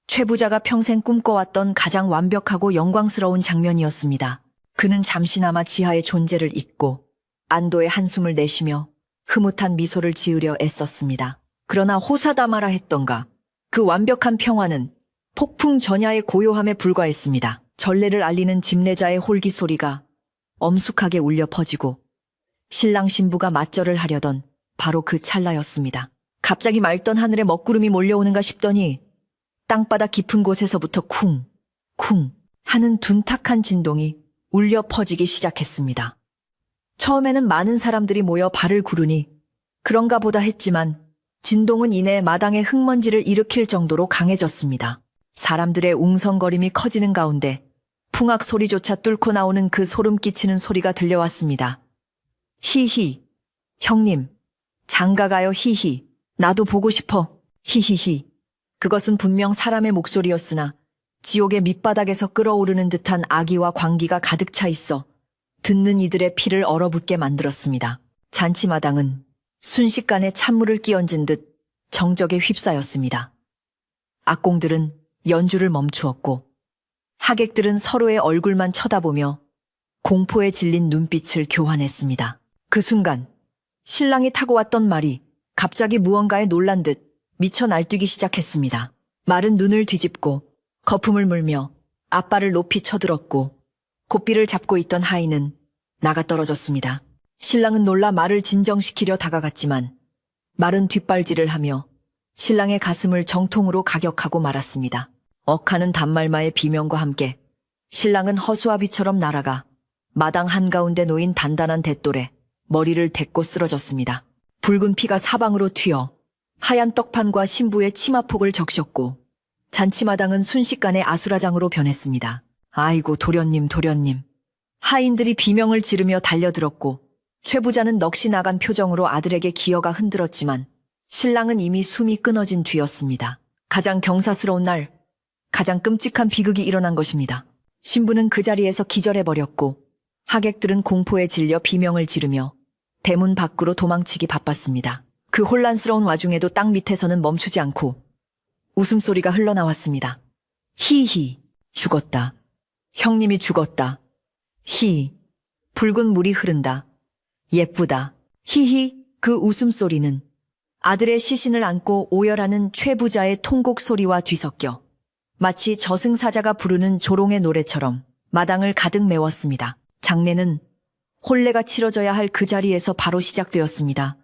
최 부자가 평생 꿈꿔왔던 가장 완벽하고 영광스러운 장면이었습니다. 그는 잠시나마 지하의 존재를 잊고 안도의 한숨을 내쉬며 흐뭇한 미소를 지으려 애썼습니다. 그러나 호사다마라 했던가 그 완벽한 평화는 폭풍 전야의 고요함에 불과했습니다. 전례를 알리는 집례자의 홀기 소리가 엄숙하게 울려 퍼지고 신랑 신부가 맞절을 하려던 바로 그 찰나였습니다. 갑자기 맑던 하늘에 먹구름이 몰려오는가 싶더니 땅바닥 깊은 곳에서부터 쿵, 쿵 하는 둔탁한 진동이 울려 퍼지기 시작했습니다. 처음에는 많은 사람들이 모여 발을 구르니 그런가 보다 했지만 진동은 이내 마당에 흙먼지를 일으킬 정도로 강해졌습니다. 사람들의 웅성거림이 커지는 가운데 풍악 소리조차 뚫고 나오는 그 소름 끼치는 소리가 들려왔습니다. 히히, 형님, 장가가요 히히, 나도 보고 싶어, 히히히. 그것은 분명 사람의 목소리였으나 지옥의 밑바닥에서 끓어오르는 듯한 악의와 광기가 가득 차 있어 듣는 이들의 피를 얼어붙게 만들었습니다. 잔치마당은 순식간에 찬물을 끼얹은 듯 정적에 휩싸였습니다. 악공들은 연주를 멈추었고 하객들은 서로의 얼굴만 쳐다보며 공포에 질린 눈빛을 교환했습니다. 그 순간 신랑이 타고 왔던 말이 갑자기 무언가에 놀란 듯 미쳐 날뛰기 시작했습니다. 말은 눈을 뒤집고 거품을 물며 앞발을 높이 쳐들었고 고삐를 잡고 있던 하인은 나가 떨어졌습니다. 신랑은 놀라 말을 진정시키려 다가갔지만 말은 뒷발질을 하며 신랑의 가슴을 정통으로 가격하고 말았습니다. 억하는 단말마의 비명과 함께 신랑은 허수아비처럼 날아가 마당 한가운데 놓인 단단한 대돌에 머리를 댔고 쓰러졌습니다. 붉은 피가 사방으로 튀어 하얀 떡판과 신부의 치마폭을 적셨고 잔치마당은 순식간에 아수라장으로 변했습니다. 아이고 도련님 도련님. 하인들이 비명을 지르며 달려들었고 최 부자는 넋이 나간 표정으로 아들에게 기어가 흔들었지만 신랑은 이미 숨이 끊어진 뒤였습니다. 가장 경사스러운 날, 가장 끔찍한 비극이 일어난 것입니다. 신부는 그 자리에서 기절해버렸고 하객들은 공포에 질려 비명을 지르며 대문 밖으로 도망치기 바빴습니다. 그 혼란스러운 와중에도 땅 밑에서는 멈추지 않고 웃음소리가 흘러나왔습니다. 히히, 죽었다. 형님이 죽었다. 히, 붉은 물이 흐른다. 예쁘다. 히히, 그 웃음소리는 아들의 시신을 안고 오열하는 최 부자의 통곡 소리와 뒤섞여 마치 저승사자가 부르는 조롱의 노래처럼 마당을 가득 메웠습니다. 장례는 혼례가 치러져야 할 그 자리에서 바로 시작되었습니다.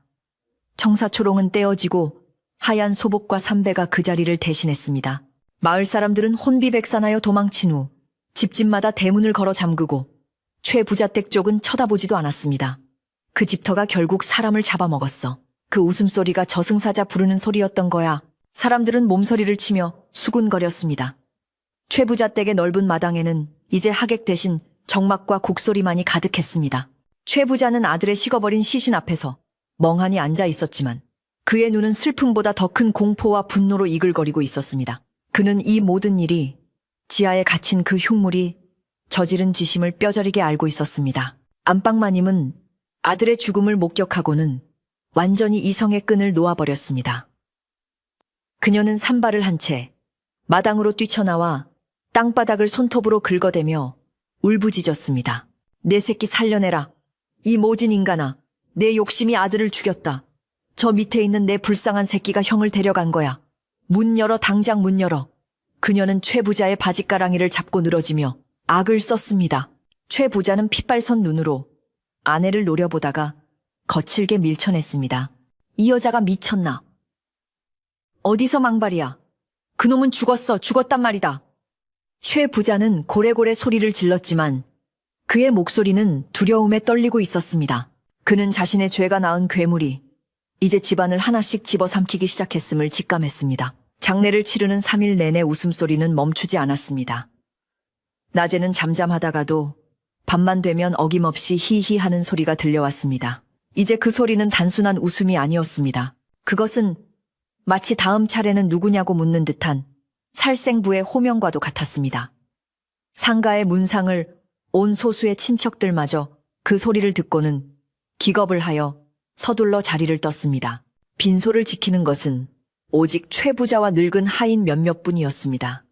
청사초롱은 떼어지고 하얀 소복과 삼배가 그 자리를 대신했습니다. 마을 사람들은 혼비백산하여 도망친 후 집집마다 대문을 걸어 잠그고 최 부자댁 쪽은 쳐다보지도 않았습니다. 그 집터가 결국 사람을 잡아먹었어. 그 웃음소리가 저승사자 부르는 소리였던 거야. 사람들은 몸서리를 치며 수군거렸습니다. 최 부자댁의 넓은 마당에는 이제 하객 대신 정막과 곡소리만이 가득했습니다. 최 부자는 아들의 식어버린 시신 앞에서 멍하니 앉아 있었지만 그의 눈은 슬픔보다 더 큰 공포와 분노로 이글거리고 있었습니다. 그는 이 모든 일이 지하에 갇힌 그 흉물이 저지른 지심을 뼈저리게 알고 있었습니다. 안방마님은 아들의 죽음을 목격하고는 완전히 이성의 끈을 놓아버렸습니다. 그녀는 산발을 한 채 마당으로 뛰쳐나와 땅바닥을 손톱으로 긁어대며 울부짖었습니다. 내 새끼 살려내라. 이 모진 인간아. 내 욕심이 아들을 죽였다. 저 밑에 있는 내 불쌍한 새끼가 형을 데려간 거야. 문 열어, 당장 문 열어. 그녀는 최 부자의 바짓가랑이를 잡고 늘어지며 악을 썼습니다. 최 부자는 핏발선 눈으로 아내를 노려보다가 거칠게 밀쳐냈습니다. 이 여자가 미쳤나? 어디서 망발이야? 그놈은 죽었단 말이다. 최 부자는 고래고래 소리를 질렀지만 그의 목소리는 두려움에 떨리고 있었습니다. 그는 자신의 죄가 낳은 괴물이 이제 집안을 하나씩 집어삼키기 시작했음을 직감했습니다. 장례를 치르는 3일 내내 웃음소리는 멈추지 않았습니다. 낮에는 잠잠하다가도 밤만 되면 어김없이 히히 하는 소리가 들려왔습니다. 이제 그 소리는 단순한 웃음이 아니었습니다. 그것은 마치 다음 차례는 누구냐고 묻는 듯한 살생부의 호명과도 같았습니다. 상가의 문상을 온 소수의 친척들마저 그 소리를 듣고는 기겁을 하여 서둘러 자리를 떴습니다. 빈소를 지키는 것은 오직 최 부자와 늙은 하인 몇몇 뿐이었습니다.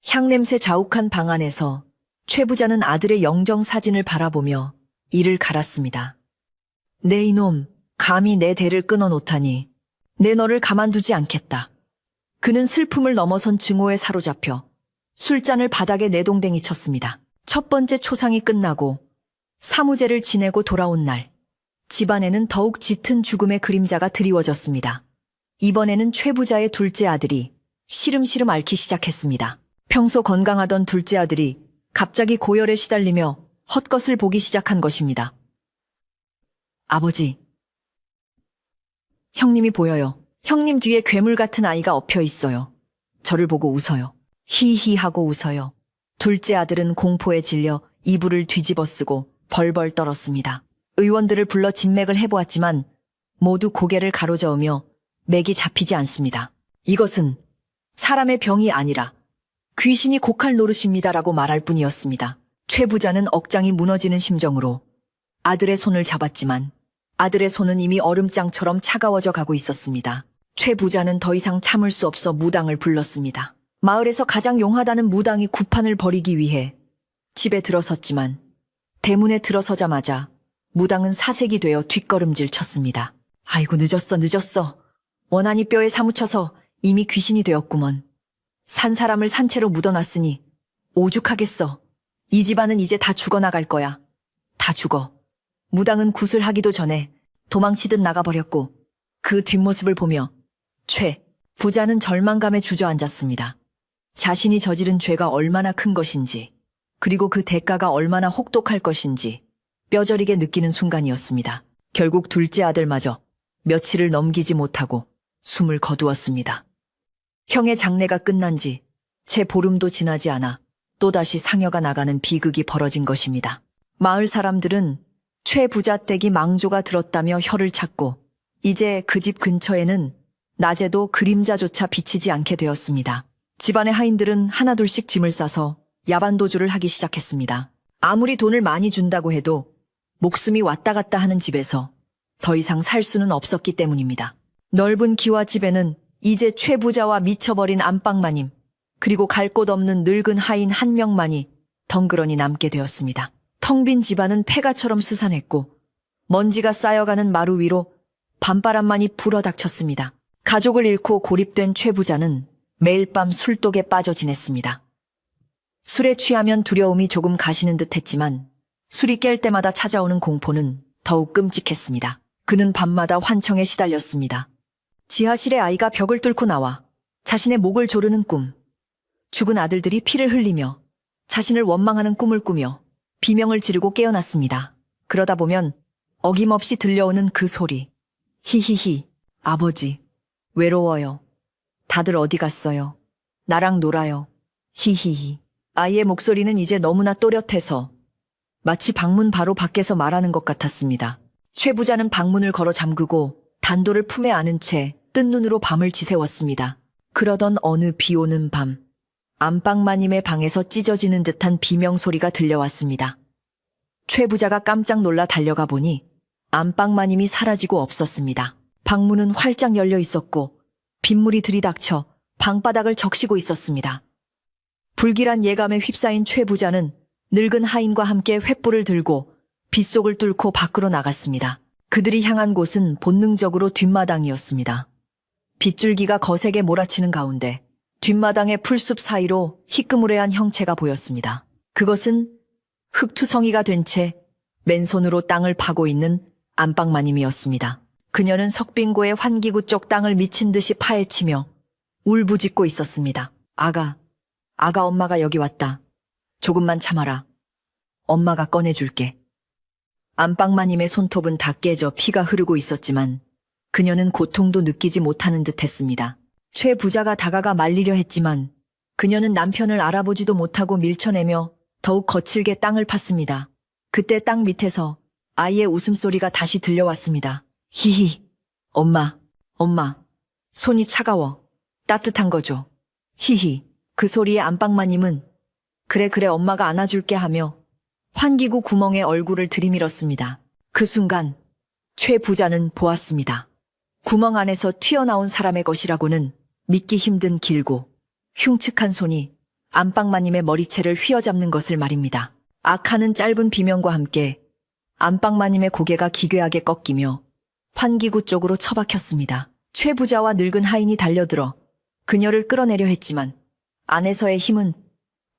향냄새 자욱한 방 안에서 최 부자는 아들의 영정 사진을 바라보며 이를 갈았습니다. 내 이놈, 감히 내 대를 끊어놓다니. 내 너를 가만두지 않겠다. 그는 슬픔을 넘어선 증오에 사로잡혀 술잔을 바닥에 내동댕이 쳤습니다. 첫 번째 초상이 끝나고 사무제를 지내고 돌아온 날, 집안에는 더욱 짙은 죽음의 그림자가 드리워졌습니다. 이번에는 최 부자의 둘째 아들이 시름시름 앓기 시작했습니다. 평소 건강하던 둘째 아들이 갑자기 고열에 시달리며 헛것을 보기 시작한 것입니다. 아버지, 형님이 보여요. 형님 뒤에 괴물 같은 아이가 엎여 있어요. 저를 보고 웃어요. 히히 하고 웃어요. 둘째 아들은 공포에 질려 이불을 뒤집어 쓰고 벌벌 떨었습니다. 의원들을 불러 진맥을 해보았지만 모두 고개를 가로저으며 맥이 잡히지 않습니다. 이것은 사람의 병이 아니라 귀신이 곡할 노릇입니다라고 말할 뿐이었습니다. 최 부자는 억장이 무너지는 심정으로 아들의 손을 잡았지만 아들의 손은 이미 얼음장처럼 차가워져 가고 있었습니다. 최 부자는 더 이상 참을 수 없어 무당을 불렀습니다. 마을에서 가장 용하다는 무당이 구판을 벌이기 위해 집에 들어섰지만 대문에 들어서자마자 무당은 사색이 되어 뒷걸음질 쳤습니다. 아이고, 늦었어. 원한이 뼈에 사무쳐서 이미 귀신이 되었구먼. 산 사람을 산채로 묻어놨으니 오죽하겠어. 이 집안은 이제 다 죽어나갈 거야. 다 죽어. 무당은 굿을 하기도 전에 도망치듯 나가버렸고 그 뒷모습을 보며 최 부자는 절망감에 주저앉았습니다. 자신이 저지른 죄가 얼마나 큰 것인지, 그리고 그 대가가 얼마나 혹독할 것인지 뼈저리게 느끼는 순간이었습니다. 결국 둘째 아들마저 며칠을 넘기지 못하고 숨을 거두었습니다. 형의 장례가 끝난 지 채 보름도 지나지 않아 또다시 상여가 나가는 비극이 벌어진 것입니다. 마을 사람들은 최 부자 댁이 망조가 들었다며 혀를 찾고 이제 그 집 근처에는 낮에도 그림자조차 비치지 않게 되었습니다. 집안의 하인들은 하나둘씩 짐을 싸서 야반도주를 하기 시작했습니다. 아무리 돈을 많이 준다고 해도 목숨이 왔다 갔다 하는 집에서 더 이상 살 수는 없었기 때문입니다. 넓은 기와 집에는 이제 최 부자와 미쳐버린 안방마님, 그리고 갈 곳 없는 늙은 하인 한 명만이 덩그러니 남게 되었습니다. 텅 빈 집안은 폐가처럼 스산했고 먼지가 쌓여가는 마루 위로 밤바람만이 불어닥쳤습니다. 가족을 잃고 고립된 최 부자는 매일 밤 술독에 빠져 지냈습니다. 술에 취하면 두려움이 조금 가시는 듯 했지만 술이 깰 때마다 찾아오는 공포는 더욱 끔찍했습니다. 그는 밤마다 환청에 시달렸습니다. 지하실에 아이가 벽을 뚫고 나와 자신의 목을 조르는 꿈, 죽은 아들들이 피를 흘리며 자신을 원망하는 꿈을 꾸며 비명을 지르고 깨어났습니다. 그러다 보면 어김없이 들려오는 그 소리. 히히히, 아버지, 외로워요. 다들 어디 갔어요? 나랑 놀아요. 히히히. 아이의 목소리는 이제 너무나 또렷해서 마치 방문 바로 밖에서 말하는 것 같았습니다. 최 부자는 방문을 걸어 잠그고 단도를 품에 안은 채 뜬 눈으로 밤을 지새웠습니다. 그러던 어느 비오는 밤, 안방마님의 방에서 찢어지는 듯한 비명소리가 들려왔습니다. 최 부자가 깜짝 놀라 달려가 보니 안방마님이 사라지고 없었습니다. 방문은 활짝 열려 있었고 빗물이 들이닥쳐 방바닥을 적시고 있었습니다. 불길한 예감에 휩싸인 최 부자는 늙은 하인과 함께 횃불을 들고 빗속을 뚫고 밖으로 나갔습니다. 그들이 향한 곳은 본능적으로 뒷마당이었습니다. 빗줄기가 거세게 몰아치는 가운데 뒷마당의 풀숲 사이로 희끄무레한 형체가 보였습니다. 그것은 흙투성이가 된 채 맨손으로 땅을 파고 있는 안방마님이었습니다. 그녀는 석빙고의 환기구 쪽 땅을 미친 듯이 파헤치며 울부짖고 있었습니다. 아가, 엄마가 여기 왔다. 조금만 참아라. 엄마가 꺼내줄게. 안방마님의 손톱은 다 깨져 피가 흐르고 있었지만 그녀는 고통도 느끼지 못하는 듯 했습니다. 최 부자가 다가가 말리려 했지만 그녀는 남편을 알아보지도 못하고 밀쳐내며 더욱 거칠게 땅을 팠습니다. 그때 땅 밑에서 아이의 웃음소리가 다시 들려왔습니다. 히히, 엄마, 손이 차가워. 따뜻한 거죠. 히히. 그 소리에 안방마님은 그래 엄마가 안아줄게 하며 환기구 구멍에 얼굴을 들이밀었습니다. 그 순간 최 부자는 보았습니다. 구멍 안에서 튀어나온 사람의 것이라고는 믿기 힘든 길고 흉측한 손이 안방마님의 머리채를 휘어잡는 것을 말입니다. 악하는 짧은 비명과 함께 안방마님의 고개가 기괴하게 꺾이며 환기구 쪽으로 처박혔습니다. 최 부자와 늙은 하인이 달려들어 그녀를 끌어내려 했지만 안에서의 힘은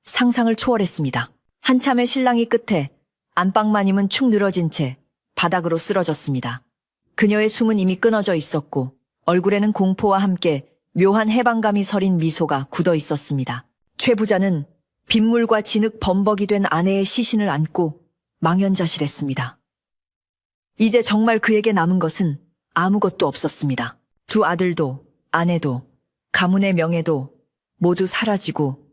상상을 초월했습니다. 한참의 실랑이 끝에 안방마님은 축 늘어진 채 바닥으로 쓰러졌습니다. 그녀의 숨은 이미 끊어져 있었고 얼굴에는 공포와 함께 묘한 해방감이 서린 미소가 굳어 있었습니다. 최 부자는 빗물과 진흙 범벅이 된 아내의 시신을 안고 망연자실했습니다. 이제 정말 그에게 남은 것은 아무것도 없었습니다. 두 아들도 아내도 가문의 명예도 모두 사라지고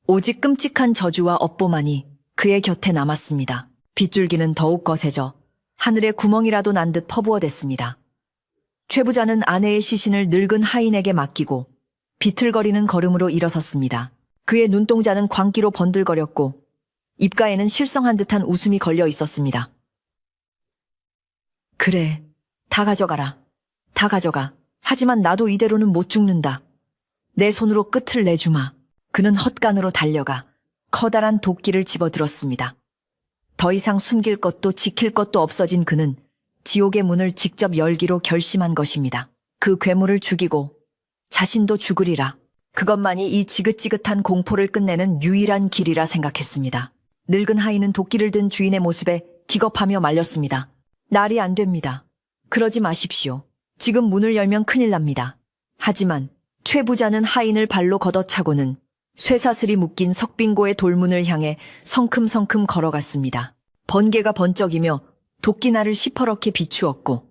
오직 끔찍한 저주와 업보만이 그의 곁에 남았습니다. 빗줄기는 더욱 거세져 하늘에 구멍이라도 난 듯 퍼부어댔습니다. 최 부자는 아내의 시신을 늙은 하인에게 맡기고 비틀거리는 걸음으로 일어섰습니다. 그의 눈동자는 광기로 번들거렸고 입가에는 실성한 듯한 웃음이 걸려 있었습니다. 그래, 다 가져가라. 다 가져가. 하지만 나도 이대로는 못 죽는다. 내 손으로 끝을 내주마. 그는 헛간으로 달려가 커다란 도끼를 집어들었습니다. 더 이상 숨길 것도 지킬 것도 없어진 그는 지옥의 문을 직접 열기로 결심한 것입니다. 그 괴물을 죽이고 자신도 죽으리라. 그것만이 이 지긋지긋한 공포를 끝내는 유일한 길이라 생각했습니다. 늙은 하인은 도끼를 든 주인의 모습에 기겁하며 말렸습니다. 날이 안 됩니다. 그러지 마십시오. 지금 문을 열면 큰일 납니다. 하지만 최 부자는 하인을 발로 걷어차고는 쇠사슬이 묶인 석빙고의 돌문을 향해 성큼성큼 걸어갔습니다. 번개가 번쩍이며 도끼날을 시퍼렇게 비추었고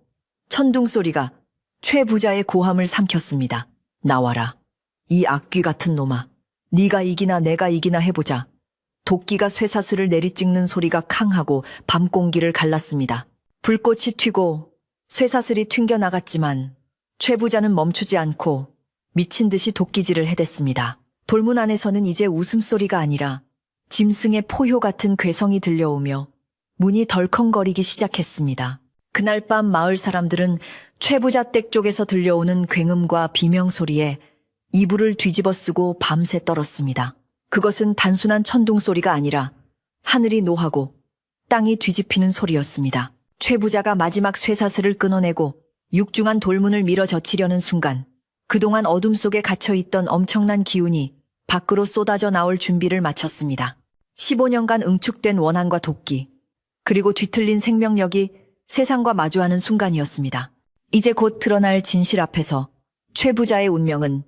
천둥 소리가 최 부자의 고함을 삼켰습니다. 나와라. 이 악귀 같은 놈아. 네가 이기나 내가 이기나 해보자. 도끼가 쇠사슬을 내리찍는 소리가 캉하고 밤 공기를 갈랐습니다. 불꽃이 튀고 쇠사슬이 튕겨나갔지만 최 부자는 멈추지 않고 미친 듯이 도끼질을 해댔습니다. 돌문 안에서는 이제 웃음소리가 아니라 짐승의 포효 같은 괴성이 들려오며 문이 덜컹거리기 시작했습니다. 그날 밤 마을 사람들은 최 부자 댁 쪽에서 들려오는 굉음과 비명소리에 이불을 뒤집어 쓰고 밤새 떨었습니다. 그것은 단순한 천둥 소리가 아니라 하늘이 노하고 땅이 뒤집히는 소리였습니다. 최 부자가 마지막 쇠사슬을 끊어내고 육중한 돌문을 밀어 젖히려는 순간 그동안 어둠 속에 갇혀있던 엄청난 기운이 밖으로 쏟아져 나올 준비를 마쳤습니다. 15년간 응축된 원한과 도끼, 그리고 뒤틀린 생명력이 세상과 마주하는 순간이었습니다. 이제 곧 드러날 진실 앞에서 최 부자의 운명은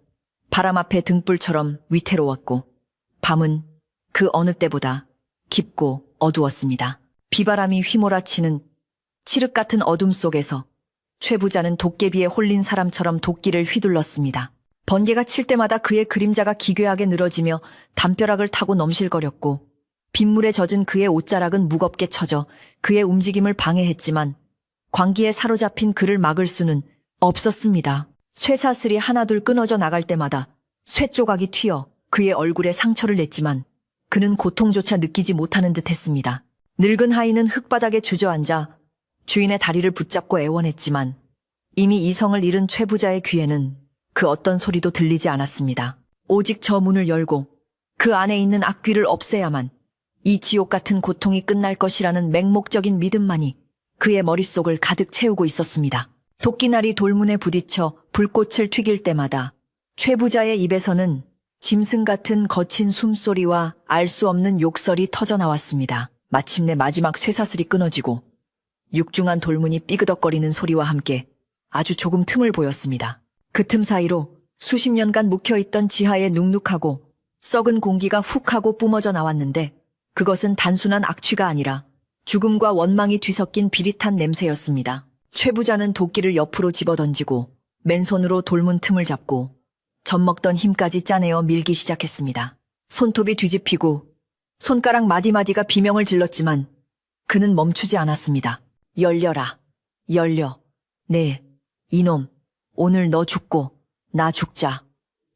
바람 앞에 등불처럼 위태로웠고 밤은 그 어느 때보다 깊고 어두웠습니다. 비바람이 휘몰아치는 칠흑 같은 어둠 속에서 최 부자는 도깨비에 홀린 사람처럼 도끼를 휘둘렀습니다. 번개가 칠 때마다 그의 그림자가 기괴하게 늘어지며 담벼락을 타고 넘실거렸고 빗물에 젖은 그의 옷자락은 무겁게 쳐져 그의 움직임을 방해했지만 광기에 사로잡힌 그를 막을 수는 없었습니다. 쇠사슬이 하나둘 끊어져 나갈 때마다 쇠조각이 튀어 그의 얼굴에 상처를 냈지만 그는 고통조차 느끼지 못하는 듯 했습니다. 늙은 하인은 흙바닥에 주저앉아 주인의 다리를 붙잡고 애원했지만 이미 이성을 잃은 최 부자의 귀에는 그 어떤 소리도 들리지 않았습니다. 오직 저 문을 열고 그 안에 있는 악귀를 없애야만 이 지옥 같은 고통이 끝날 것이라는 맹목적인 믿음만이 그의 머릿속을 가득 채우고 있었습니다. 도끼날이 돌문에 부딪혀 불꽃을 튀길 때마다 최 부자의 입에서는 짐승 같은 거친 숨소리와 알 수 없는 욕설이 터져나왔습니다. 마침내 마지막 쇠사슬이 끊어지고 육중한 돌문이 삐그덕거리는 소리와 함께 아주 조금 틈을 보였습니다. 그 틈 사이로 수십 년간 묵혀있던 지하의 눅눅하고 썩은 공기가 훅 하고 뿜어져 나왔는데 그것은 단순한 악취가 아니라 죽음과 원망이 뒤섞인 비릿한 냄새였습니다. 최 부자는 도끼를 옆으로 집어던지고 맨손으로 돌문 틈을 잡고 젖먹던 힘까지 짜내어 밀기 시작했습니다. 손톱이 뒤집히고 손가락 마디마디가 비명을 질렀지만 그는 멈추지 않았습니다. 열려라. 열려. 네, 이놈. 오늘 너 죽고 나 죽자.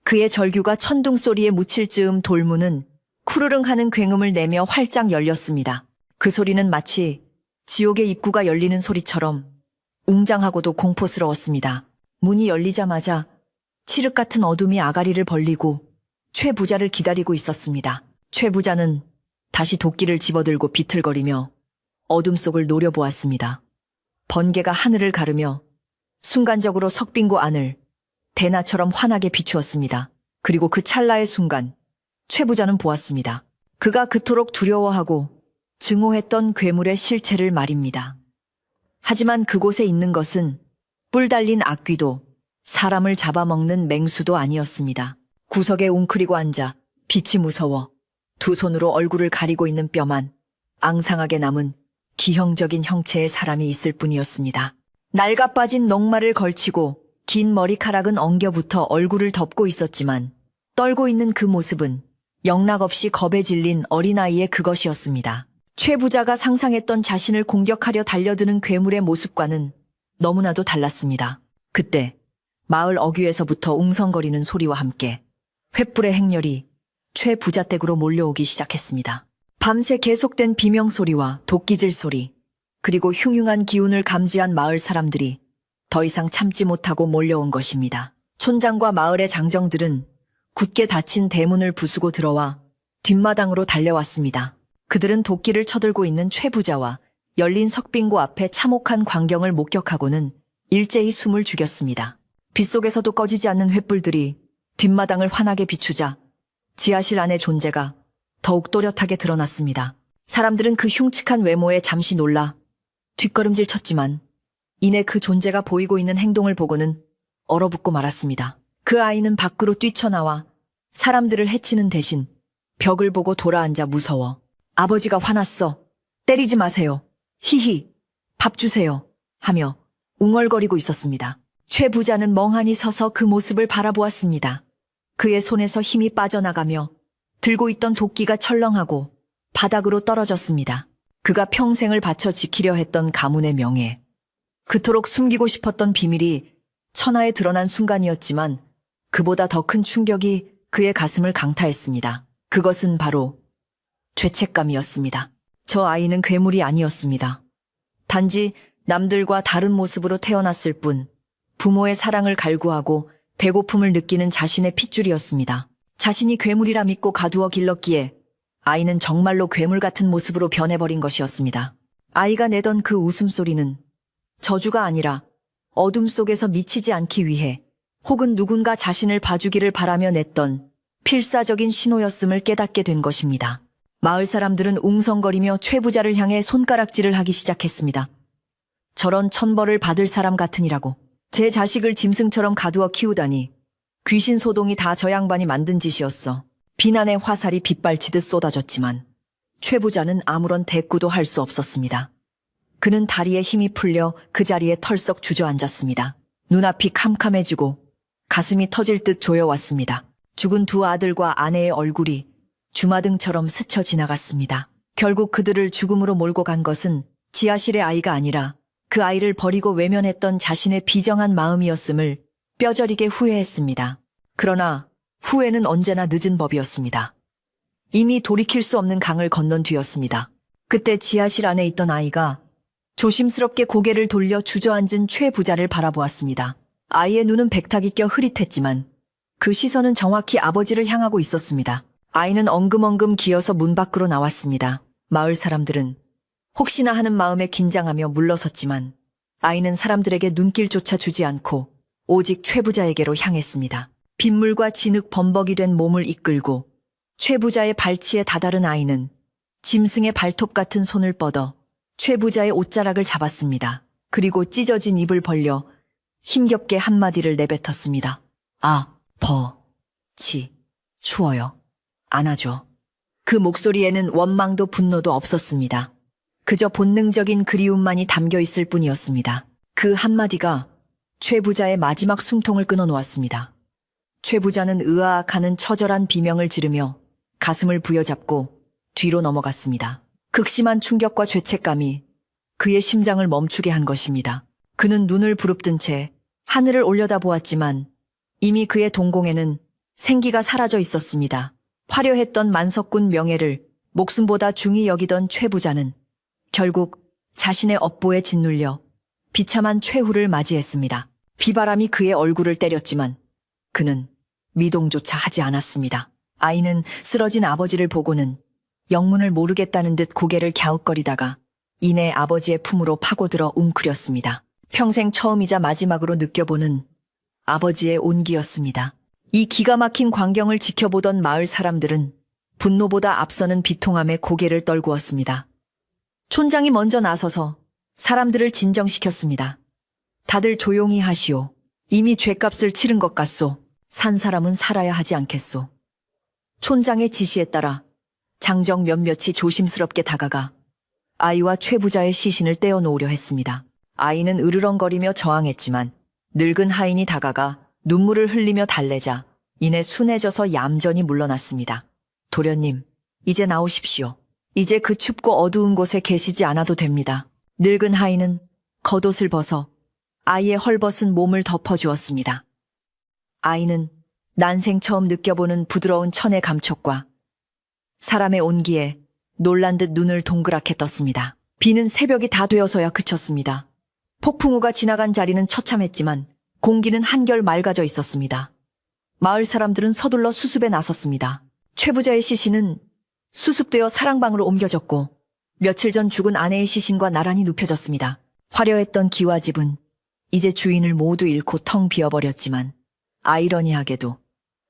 그의 절규가 천둥 소리에 묻힐 즈음 돌문은 쿠르릉 하는 굉음을 내며 활짝 열렸습니다. 그 소리는 마치 지옥의 입구가 열리는 소리처럼 웅장하고도 공포스러웠습니다. 문이 열리자마자 칠흑 같은 어둠이 아가리를 벌리고 최 부자를 기다리고 있었습니다. 최 부자는 다시 도끼를 집어들고 비틀거리며 어둠 속을 노려보았습니다. 번개가 하늘을 가르며 순간적으로 석빙고 안을 대나처럼 환하게 비추었습니다. 그리고 그 찰나의 순간 최 부자는 보았습니다. 그가 그토록 두려워하고 증오했던 괴물의 실체를 말입니다. 하지만 그곳에 있는 것은 뿔 달린 악귀도 사람을 잡아먹는 맹수도 아니었습니다. 구석에 웅크리고 앉아 빛이 무서워 두 손으로 얼굴을 가리고 있는 뼈만 앙상하게 남은 기형적인 형체의 사람이 있을 뿐이었습니다. 낡아 빠진 녹말을 걸치고 긴 머리카락은 엉겨붙어 얼굴을 덮고 있었지만 떨고 있는 그 모습은 영락없이 겁에 질린 어린아이의 그것이었습니다. 최 부자가 상상했던 자신을 공격하려 달려드는 괴물의 모습과는 너무나도 달랐습니다. 그때 마을 어귀에서부터 웅성거리는 소리와 함께 횃불의 행렬이 최 부자 댁으로 몰려오기 시작했습니다. 밤새 계속된 비명소리와 도끼질 소리, 그리고 흉흉한 기운을 감지한 마을 사람들이 더 이상 참지 못하고 몰려온 것입니다. 촌장과 마을의 장정들은 굳게 닫힌 대문을 부수고 들어와 뒷마당으로 달려왔습니다. 그들은 도끼를 쳐들고 있는 최 부자와 열린 석빙고 앞에 참혹한 광경을 목격하고는 일제히 숨을 죽였습니다. 빗속에서도 꺼지지 않는 횃불들이 뒷마당을 환하게 비추자 지하실 안의 존재가 더욱 또렷하게 드러났습니다. 사람들은 그 흉측한 외모에 잠시 놀라 뒷걸음질 쳤지만 이내 그 존재가 보이고 있는 행동을 보고는 얼어붙고 말았습니다. 그 아이는 밖으로 뛰쳐나와 사람들을 해치는 대신 벽을 보고 돌아앉아 무서워 아버지가 화났어. 때리지 마세요. 히히. 밥 주세요. 하며 웅얼거리고 있었습니다. 최 부자는 멍하니 서서 그 모습을 바라보았습니다. 그의 손에서 힘이 빠져나가며 들고 있던 도끼가 철렁하고 바닥으로 떨어졌습니다. 그가 평생을 바쳐 지키려 했던 가문의 명예, 그토록 숨기고 싶었던 비밀이 천하에 드러난 순간이었지만 그보다 더 큰 충격이 그의 가슴을 강타했습니다. 그것은 바로 죄책감이었습니다. 저 아이는 괴물이 아니었습니다. 단지 남들과 다른 모습으로 태어났을 뿐 부모의 사랑을 갈구하고 배고픔을 느끼는 자신의 핏줄이었습니다. 자신이 괴물이라 믿고 가두어 길렀기에 아이는 정말로 괴물 같은 모습으로 변해버린 것이었습니다. 아이가 내던 그 웃음소리는 저주가 아니라 어둠 속에서 미치지 않기 위해 혹은 누군가 자신을 봐주기를 바라며 냈던 필사적인 신호였음을 깨닫게 된 것입니다. 마을 사람들은 웅성거리며 최 부자를 향해 손가락질을 하기 시작했습니다. 저런 천벌을 받을 사람 같으니라고. 제 자식을 짐승처럼 가두어 키우다니. 귀신 소동이 다 저 양반이 만든 짓이었어. 비난의 화살이 빗발치듯 쏟아졌지만 최 부자는 아무런 대꾸도 할 수 없었습니다. 그는 다리에 힘이 풀려 그 자리에 털썩 주저앉았습니다. 눈앞이 캄캄해지고 가슴이 터질 듯 조여왔습니다. 죽은 두 아들과 아내의 얼굴이 주마등처럼 스쳐 지나갔습니다. 결국 그들을 죽음으로 몰고 간 것은 지하실의 아이가 아니라 그 아이를 버리고 외면했던 자신의 비정한 마음이었음을 뼈저리게 후회했습니다. 그러나 후회는 언제나 늦은 법이었습니다. 이미 돌이킬 수 없는 강을 건넌 뒤였습니다. 그때 지하실 안에 있던 아이가 조심스럽게 고개를 돌려 주저앉은 최 부자를 바라보았습니다. 아이의 눈은 백탁이 껴 흐릿했지만 그 시선은 정확히 아버지를 향하고 있었습니다. 아이는 엉금엉금 기어서 문 밖으로 나왔습니다. 마을 사람들은 혹시나 하는 마음에 긴장하며 물러섰지만 아이는 사람들에게 눈길조차 주지 않고 오직 최 부자에게로 향했습니다. 빗물과 진흙 범벅이 된 몸을 이끌고 최 부자의 발치에 다다른 아이는 짐승의 발톱 같은 손을 뻗어 최 부자의 옷자락을 잡았습니다. 그리고 찢어진 입을 벌려 힘겹게 한마디를 내뱉었습니다. 추워요. 안아줘. 그 목소리에는 원망도 분노도 없었습니다. 그저 본능적인 그리움만이 담겨 있을 뿐이었습니다. 그 한마디가 최 부자의 마지막 숨통을 끊어놓았습니다. 최 부자는 으아악하는 처절한 비명을 지르며 가슴을 부여잡고 뒤로 넘어갔습니다. 극심한 충격과 죄책감이 그의 심장을 멈추게 한 것입니다. 그는 눈을 부릅뜬 채 하늘을 올려다보았지만 이미 그의 동공에는 생기가 사라져 있었습니다. 화려했던 만석군 명예를 목숨보다 중히 여기던 최 부자는 결국 자신의 업보에 짓눌려 비참한 최후를 맞이했습니다. 비바람이 그의 얼굴을 때렸지만 그는 미동조차 하지 않았습니다. 아이는 쓰러진 아버지를 보고는 영문을 모르겠다는 듯 고개를 갸웃거리다가 이내 아버지의 품으로 파고들어 웅크렸습니다. 평생 처음이자 마지막으로 느껴보는 아버지의 온기였습니다. 이 기가 막힌 광경을 지켜보던 마을 사람들은 분노보다 앞서는 비통함에 고개를 떨구었습니다. 촌장이 먼저 나서서 사람들을 진정시켰습니다. 다들 조용히 하시오. 이미 죗값을 치른 것 같소. 산 사람은 살아야 하지 않겠소. 촌장의 지시에 따라 장정 몇몇이 조심스럽게 다가가 아이와 최 부자의 시신을 떼어놓으려 했습니다. 아이는 으르렁거리며 저항했지만 늙은 하인이 다가가 눈물을 흘리며 달래자 이내 순해져서 얌전히 물러났습니다. 도련님, 이제 나오십시오. 이제 그 춥고 어두운 곳에 계시지 않아도 됩니다. 늙은 하인은 겉옷을 벗어 아이의 헐벗은 몸을 덮어주었습니다. 아이는 난생 처음 느껴보는 부드러운 천의 감촉과 사람의 온기에 놀란 듯 눈을 동그랗게 떴습니다. 비는 새벽이 다 되어서야 그쳤습니다. 폭풍우가 지나간 자리는 처참했지만 공기는 한결 맑아져 있었습니다. 마을 사람들은 서둘러 수습에 나섰습니다. 최 부자의 시신은 수습되어 사랑방으로 옮겨졌고 며칠 전 죽은 아내의 시신과 나란히 눕혀졌습니다. 화려했던 기와집은 이제 주인을 모두 잃고 텅 비어버렸지만 아이러니하게도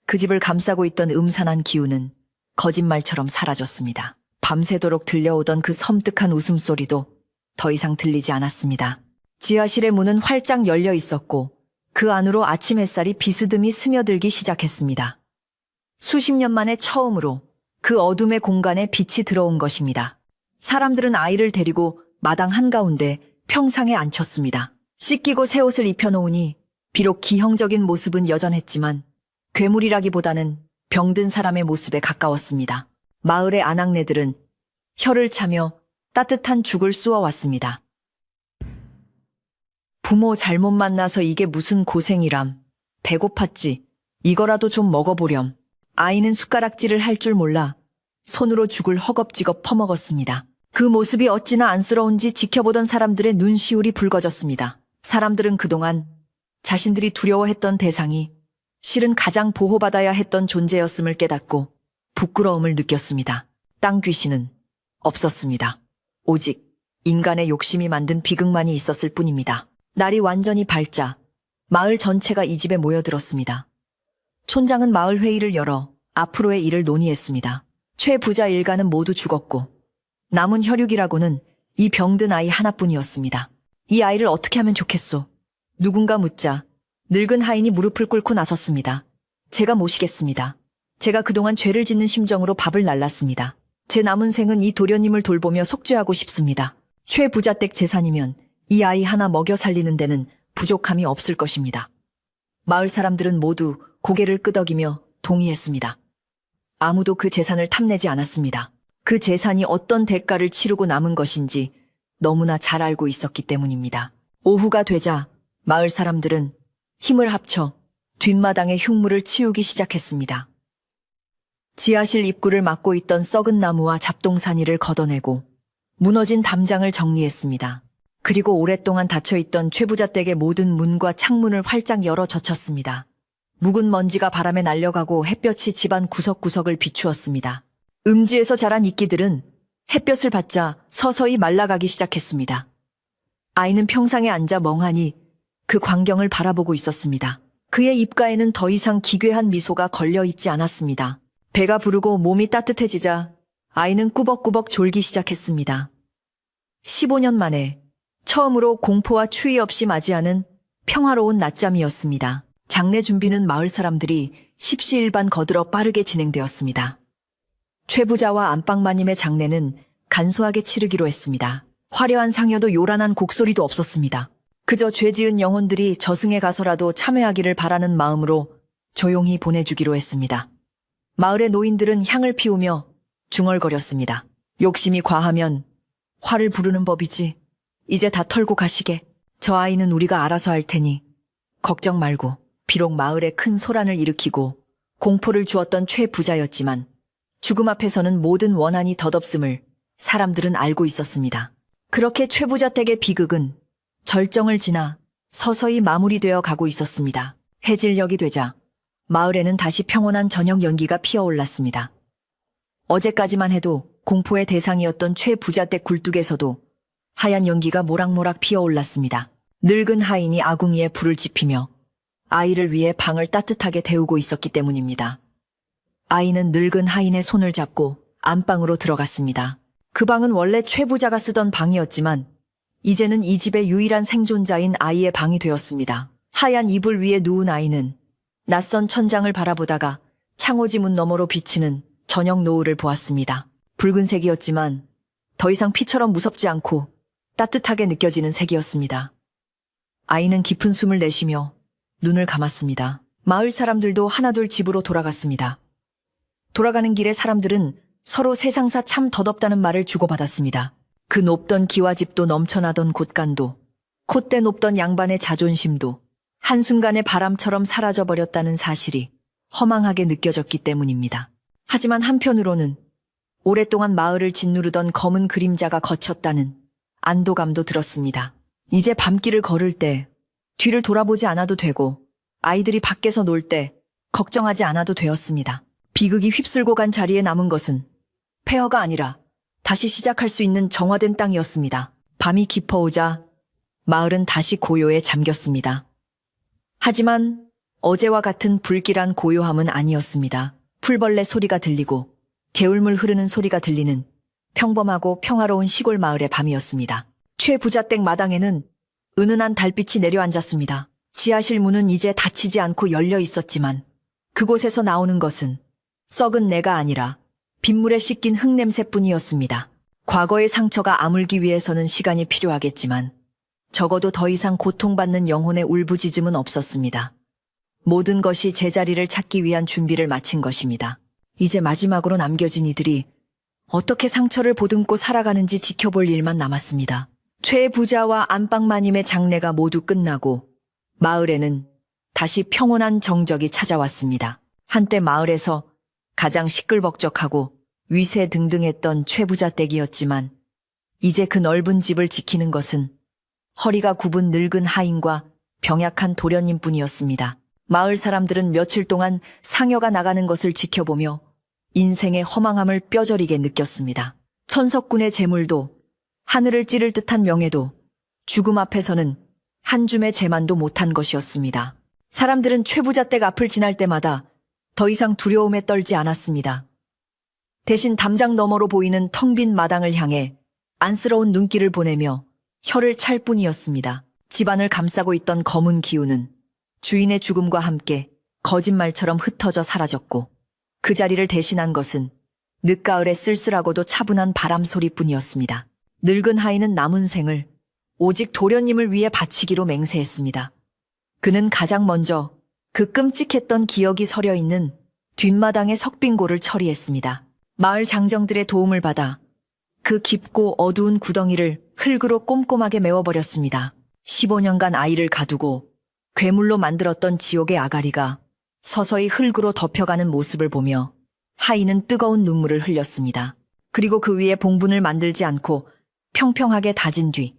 그 집을 감싸고 있던 음산한 기운은 거짓말처럼 사라졌습니다. 밤새도록 들려오던 그 섬뜩한 웃음소리도 더 이상 들리지 않았습니다. 지하실의 문은 활짝 열려 있었고 그 안으로 아침 햇살이 비스듬히 스며들기 시작했습니다. 수십 년 만에 처음으로 그 어둠의 공간에 빛이 들어온 것입니다. 사람들은 아이를 데리고 마당 한가운데 평상에 앉혔습니다. 씻기고 새 옷을 입혀놓으니 비록 기형적인 모습은 여전했지만 괴물이라기보다는 병든 사람의 모습에 가까웠습니다. 마을의 아낙네들은 혀를 차며 따뜻한 죽을 쑤어왔습니다. 부모 잘못 만나서 이게 무슨 고생이람. 배고팠지. 이거라도 좀 먹어보렴. 아이는 숟가락질을 할 줄 몰라 손으로 죽을 허겁지겁 퍼먹었습니다. 그 모습이 어찌나 안쓰러운지 지켜보던 사람들의 눈시울이 붉어졌습니다. 사람들은 그동안 자신들이 두려워했던 대상이 실은 가장 보호받아야 했던 존재였음을 깨닫고 부끄러움을 느꼈습니다. 땅 귀신은 없었습니다. 오직 인간의 욕심이 만든 비극만이 있었을 뿐입니다. 날이 완전히 밝자 마을 전체가 이 집에 모여들었습니다. 촌장은 마을 회의를 열어 앞으로의 일을 논의했습니다. 최 부자 일가는 모두 죽었고 남은 혈육이라고는 이 병든 아이 하나뿐이었습니다. 이 아이를 어떻게 하면 좋겠소? 누군가 묻자 늙은 하인이 무릎을 꿇고 나섰습니다. 제가 모시겠습니다. 제가 그동안 죄를 짓는 심정으로 밥을 날랐습니다. 제 남은 생은 이 도련님을 돌보며 속죄하고 싶습니다. 최 부자댁 재산이면 이 아이 하나 먹여 살리는 데는 부족함이 없을 것입니다. 마을 사람들은 모두 고개를 끄덕이며 동의했습니다. 아무도 그 재산을 탐내지 않았습니다. 그 재산이 어떤 대가를 치르고 남은 것인지 너무나 잘 알고 있었기 때문입니다. 오후가 되자 마을 사람들은 힘을 합쳐 뒷마당의 흉물을 치우기 시작했습니다. 지하실 입구를 막고 있던 썩은 나무와 잡동사니를 걷어내고 무너진 담장을 정리했습니다. 그리고 오랫동안 닫혀있던 최부자 댁의 모든 문과 창문을 활짝 열어 젖혔습니다. 묵은 먼지가 바람에 날려가고 햇볕이 집안 구석구석을 비추었습니다. 음지에서 자란 이끼들은 햇볕을 받자 서서히 말라가기 시작했습니다. 아이는 평상에 앉아 멍하니 그 광경을 바라보고 있었습니다. 그의 입가에는 더 이상 기괴한 미소가 걸려있지 않았습니다. 배가 부르고 몸이 따뜻해지자 아이는 꾸벅꾸벅 졸기 시작했습니다. 15년 만에 처음으로 공포와 추위 없이 맞이하는 평화로운 낮잠이었습니다. 장례 준비는 마을 사람들이 십시일반 거들어 빠르게 진행되었습니다. 최부자와 안방마님의 장례는 간소하게 치르기로 했습니다. 화려한 상여도 요란한 곡소리도 없었습니다. 그저 죄 지은 영혼들이 저승에 가서라도 참회하기를 바라는 마음으로 조용히 보내주기로 했습니다. 마을의 노인들은 향을 피우며 중얼거렸습니다. 욕심이 과하면 화를 부르는 법이지. 이제 다 털고 가시게. 저 아이는 우리가 알아서 할 테니 걱정 말고. 비록 마을에 큰 소란을 일으키고 공포를 주었던 최 부자였지만 죽음 앞에서는 모든 원한이 덧없음을 사람들은 알고 있었습니다. 그렇게 최 부자 댁의 비극은 절정을 지나 서서히 마무리되어 가고 있었습니다. 해질녘이 되자 마을에는 다시 평온한 저녁 연기가 피어올랐습니다. 어제까지만 해도 공포의 대상이었던 최 부자 댁 굴뚝에서도 하얀 연기가 모락모락 피어올랐습니다. 늙은 하인이 아궁이에 불을 지피며 아이를 위해 방을 따뜻하게 데우고 있었기 때문입니다. 아이는 늙은 하인의 손을 잡고 안방으로 들어갔습니다. 그 방은 원래 최 부자가 쓰던 방이었지만 이제는 이 집의 유일한 생존자인 아이의 방이 되었습니다. 하얀 이불 위에 누운 아이는 낯선 천장을 바라보다가 창호지 문 너머로 비치는 저녁 노을을 보았습니다. 붉은색이었지만 더 이상 피처럼 무섭지 않고 따뜻하게 느껴지는 색이었습니다. 아이는 깊은 숨을 내쉬며 눈을 감았습니다. 마을 사람들도 하나둘 집으로 돌아갔습니다. 돌아가는 길에 사람들은 서로 세상사 참 덧없다는 말을 주고받았습니다. 그 높던 기와집도 넘쳐나던 곳간도, 콧대 높던 양반의 자존심도 한순간에 바람처럼 사라져버렸다는 사실이 허망하게 느껴졌기 때문입니다. 하지만 한편으로는 오랫동안 마을을 짓누르던 검은 그림자가 거쳤다는 안도감도 들었습니다. 이제 밤길을 걸을 때 뒤를 돌아보지 않아도 되고 아이들이 밖에서 놀 때 걱정하지 않아도 되었습니다. 비극이 휩쓸고 간 자리에 남은 것은 폐허가 아니라 다시 시작할 수 있는 정화된 땅이었습니다. 밤이 깊어오자 마을은 다시 고요에 잠겼습니다. 하지만 어제와 같은 불길한 고요함은 아니었습니다. 풀벌레 소리가 들리고 개울물 흐르는 소리가 들리는 평범하고 평화로운 시골 마을의 밤이었습니다. 최부자댁 마당에는 은은한 달빛이 내려앉았습니다. 지하실 문은 이제 닫히지 않고 열려 있었지만 그곳에서 나오는 것은 썩은 내가 아니라 빗물에 씻긴 흙냄새뿐이었습니다. 과거의 상처가 아물기 위해서는 시간이 필요하겠지만 적어도 더 이상 고통받는 영혼의 울부짖음은 없었습니다. 모든 것이 제자리를 찾기 위한 준비를 마친 것입니다. 이제 마지막으로 남겨진 이들이 어떻게 상처를 보듬고 살아가는지 지켜볼 일만 남았습니다. 최 부자와 안방마님의 장례가 모두 끝나고 마을에는 다시 평온한 정적이 찾아왔습니다. 한때 마을에서 가장 시끌벅적하고 위세등등했던 최 부자 댁이었지만 이제 그 넓은 집을 지키는 것은 허리가 굽은 늙은 하인과 병약한 도련님뿐이었습니다. 마을 사람들은 며칠 동안 상여가 나가는 것을 지켜보며 인생의 허망함을 뼈저리게 느꼈습니다. 천석군의 재물도 하늘을 찌를 듯한 명예도 죽음 앞에서는 한 줌의 재만도 못한 것이었습니다. 사람들은 최부자댁 앞을 지날 때마다 더 이상 두려움에 떨지 않았습니다. 대신 담장 너머로 보이는 텅 빈 마당을 향해 안쓰러운 눈길을 보내며 혀를 찰 뿐이었습니다. 집안을 감싸고 있던 검은 기운은 주인의 죽음과 함께 거짓말처럼 흩어져 사라졌고 그 자리를 대신한 것은 늦가을의 쓸쓸하고도 차분한 바람 소리뿐이었습니다. 늙은 하인은 남은 생을 오직 도련님을 위해 바치기로 맹세했습니다. 그는 가장 먼저 그 끔찍했던 기억이 서려 있는 뒷마당의 석빙고를 처리했습니다. 마을 장정들의 도움을 받아 그 깊고 어두운 구덩이를 흙으로 꼼꼼하게 메워버렸습니다. 15년간 아이를 가두고 괴물로 만들었던 지옥의 아가리가 서서히 흙으로 덮여가는 모습을 보며 하인은 뜨거운 눈물을 흘렸습니다. 그리고 그 위에 봉분을 만들지 않고 평평하게 다진 뒤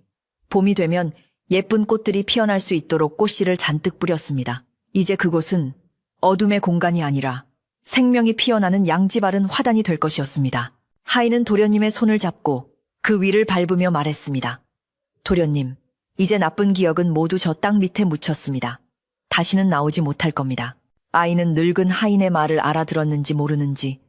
봄이 되면 예쁜 꽃들이 피어날 수 있도록 꽃씨를 잔뜩 뿌렸습니다. 이제 그곳은 어둠의 공간이 아니라 생명이 피어나는 양지 바른 화단이 될 것이었습니다. 하인은 도련님의 손을 잡고 그 위를 밟으며 말했습니다. 도련님, 이제 나쁜 기억은 모두 저 땅 밑에 묻혔습니다. 다시는 나오지 못할 겁니다. 아이는 늙은 하인의 말을 알아들었는지 모르는지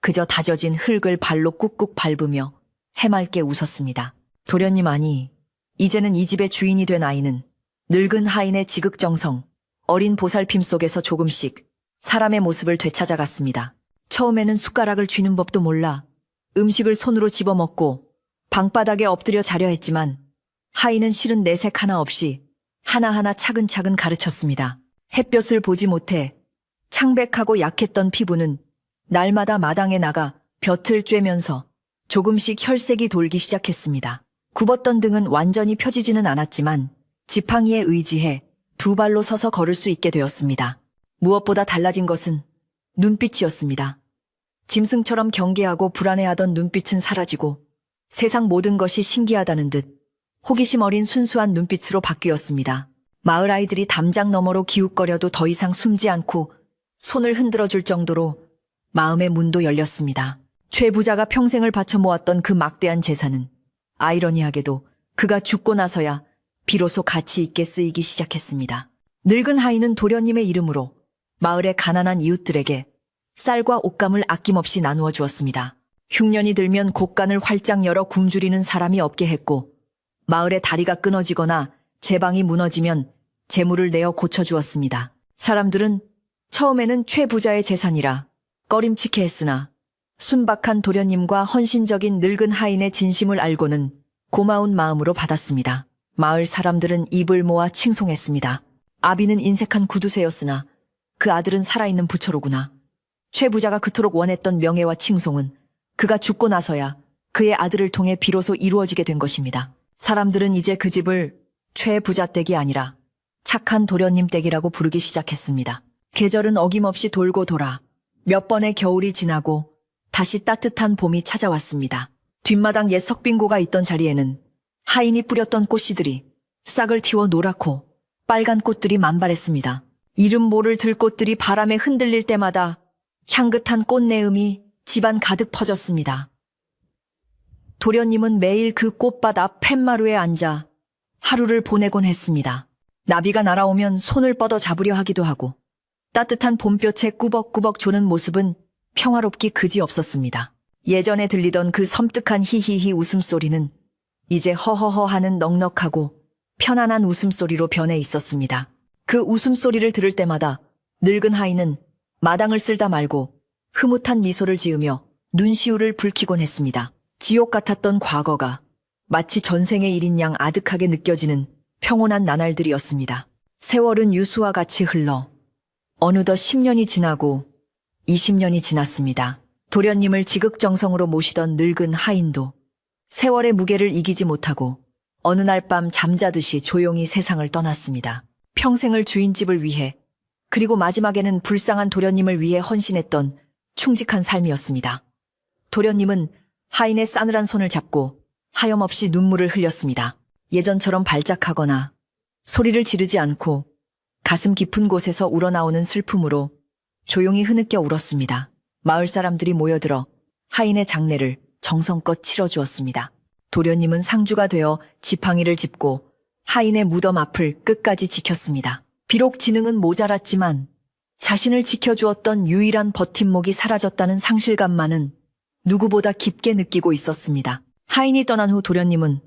그저 다져진 흙을 발로 꾹꾹 밟으며 해맑게 웃었습니다. 도련님, 아니, 이제는 이 집의 주인이 된 아이는 늙은 하인의 지극정성, 어린 보살핌 속에서 조금씩 사람의 모습을 되찾아갔습니다. 처음에는 숟가락을 쥐는 법도 몰라 음식을 손으로 집어먹고 방바닥에 엎드려 자려 했지만 하인은 실은 내색 하나 없이 하나하나 차근차근 가르쳤습니다. 햇볕을 보지 못해 창백하고 약했던 피부는 날마다 마당에 나가 볕을 쬐면서 조금씩 혈색이 돌기 시작했습니다. 굽었던 등은 완전히 펴지지는 않았지만 지팡이에 의지해 두 발로 서서 걸을 수 있게 되었습니다. 무엇보다 달라진 것은 눈빛이었습니다. 짐승처럼 경계하고 불안해하던 눈빛은 사라지고 세상 모든 것이 신기하다는 듯 호기심 어린 순수한 눈빛으로 바뀌었습니다. 마을 아이들이 담장 너머로 기웃거려도 더 이상 숨지 않고 손을 흔들어줄 정도로 마음의 문도 열렸습니다. 최 부자가 평생을 바쳐 모았던 그 막대한 재산은 아이러니하게도 그가 죽고 나서야 비로소 가치 있게 쓰이기 시작했습니다. 늙은 하인은 도련님의 이름으로 마을의 가난한 이웃들에게 쌀과 옷감을 아낌없이 나누어 주었습니다. 흉년이 들면 곳간을 활짝 열어 굶주리는 사람이 없게 했고 마을의 다리가 끊어지거나 제방이 무너지면 재물을 내어 고쳐주었습니다. 사람들은 처음에는 최 부자의 재산이라 꺼림칙해 했으나 순박한 도련님과 헌신적인 늙은 하인의 진심을 알고는 고마운 마음으로 받았습니다. 마을 사람들은 입을 모아 칭송했습니다. 아비는 인색한 구두쇠였으나 그 아들은 살아있는 부처로구나. 최 부자가 그토록 원했던 명예와 칭송은 그가 죽고 나서야 그의 아들을 통해 비로소 이루어지게 된 것입니다. 사람들은 이제 그 집을 최 부자 댁이 아니라 착한 도련님 댁이라고 부르기 시작했습니다. 계절은 어김없이 돌고 돌아 몇 번의 겨울이 지나고 다시 따뜻한 봄이 찾아왔습니다. 뒷마당 옛 석빙고가 있던 자리에는 하인이 뿌렸던 꽃씨들이 싹을 틔워 노랗고 빨간 꽃들이 만발했습니다. 이름 모를 들꽃들이 바람에 흔들릴 때마다 향긋한 꽃내음이 집안 가득 퍼졌습니다. 도련님은 매일 그 꽃밭 앞 팻마루에 앉아 하루를 보내곤 했습니다. 나비가 날아오면 손을 뻗어 잡으려 하기도 하고 따뜻한 봄볕에 꾸벅꾸벅 조는 모습은 평화롭기 그지없었습니다. 예전에 들리던 그 섬뜩한 히히히 웃음소리는 이제 허허허 하는 넉넉하고 편안한 웃음소리로 변해 있었습니다. 그 웃음소리를 들을 때마다 늙은 하인은 마당을 쓸다 말고 흐뭇한 미소를 지으며 눈시울을 붉히곤 했습니다. 지옥 같았던 과거가 마치 전생의 일인 양 아득하게 느껴지는 평온한 나날들이었습니다. 세월은 유수와 같이 흘러 어느덧 10년이 지나고 20년이 지났습니다. 도련님을 지극정성으로 모시던 늙은 하인도 세월의 무게를 이기지 못하고 어느 날 밤 잠자듯이 조용히 세상을 떠났습니다. 평생을 주인집을 위해 그리고 마지막에는 불쌍한 도련님을 위해 헌신했던 충직한 삶이었습니다. 도련님은 하인의 싸늘한 손을 잡고 하염없이 눈물을 흘렸습니다. 예전처럼 발작하거나 소리를 지르지 않고 가슴 깊은 곳에서 우러나오는 슬픔으로 조용히 흐느껴 울었습니다. 마을 사람들이 모여들어 하인의 장례를 정성껏 치러주었습니다. 도련님은 상주가 되어 지팡이를 짚고 하인의 무덤 앞을 끝까지 지켰습니다. 비록 지능은 모자랐지만 자신을 지켜주었던 유일한 버팀목이 사라졌다는 상실감만은 누구보다 깊게 느끼고 있었습니다. 하인이 떠난 후 도련님은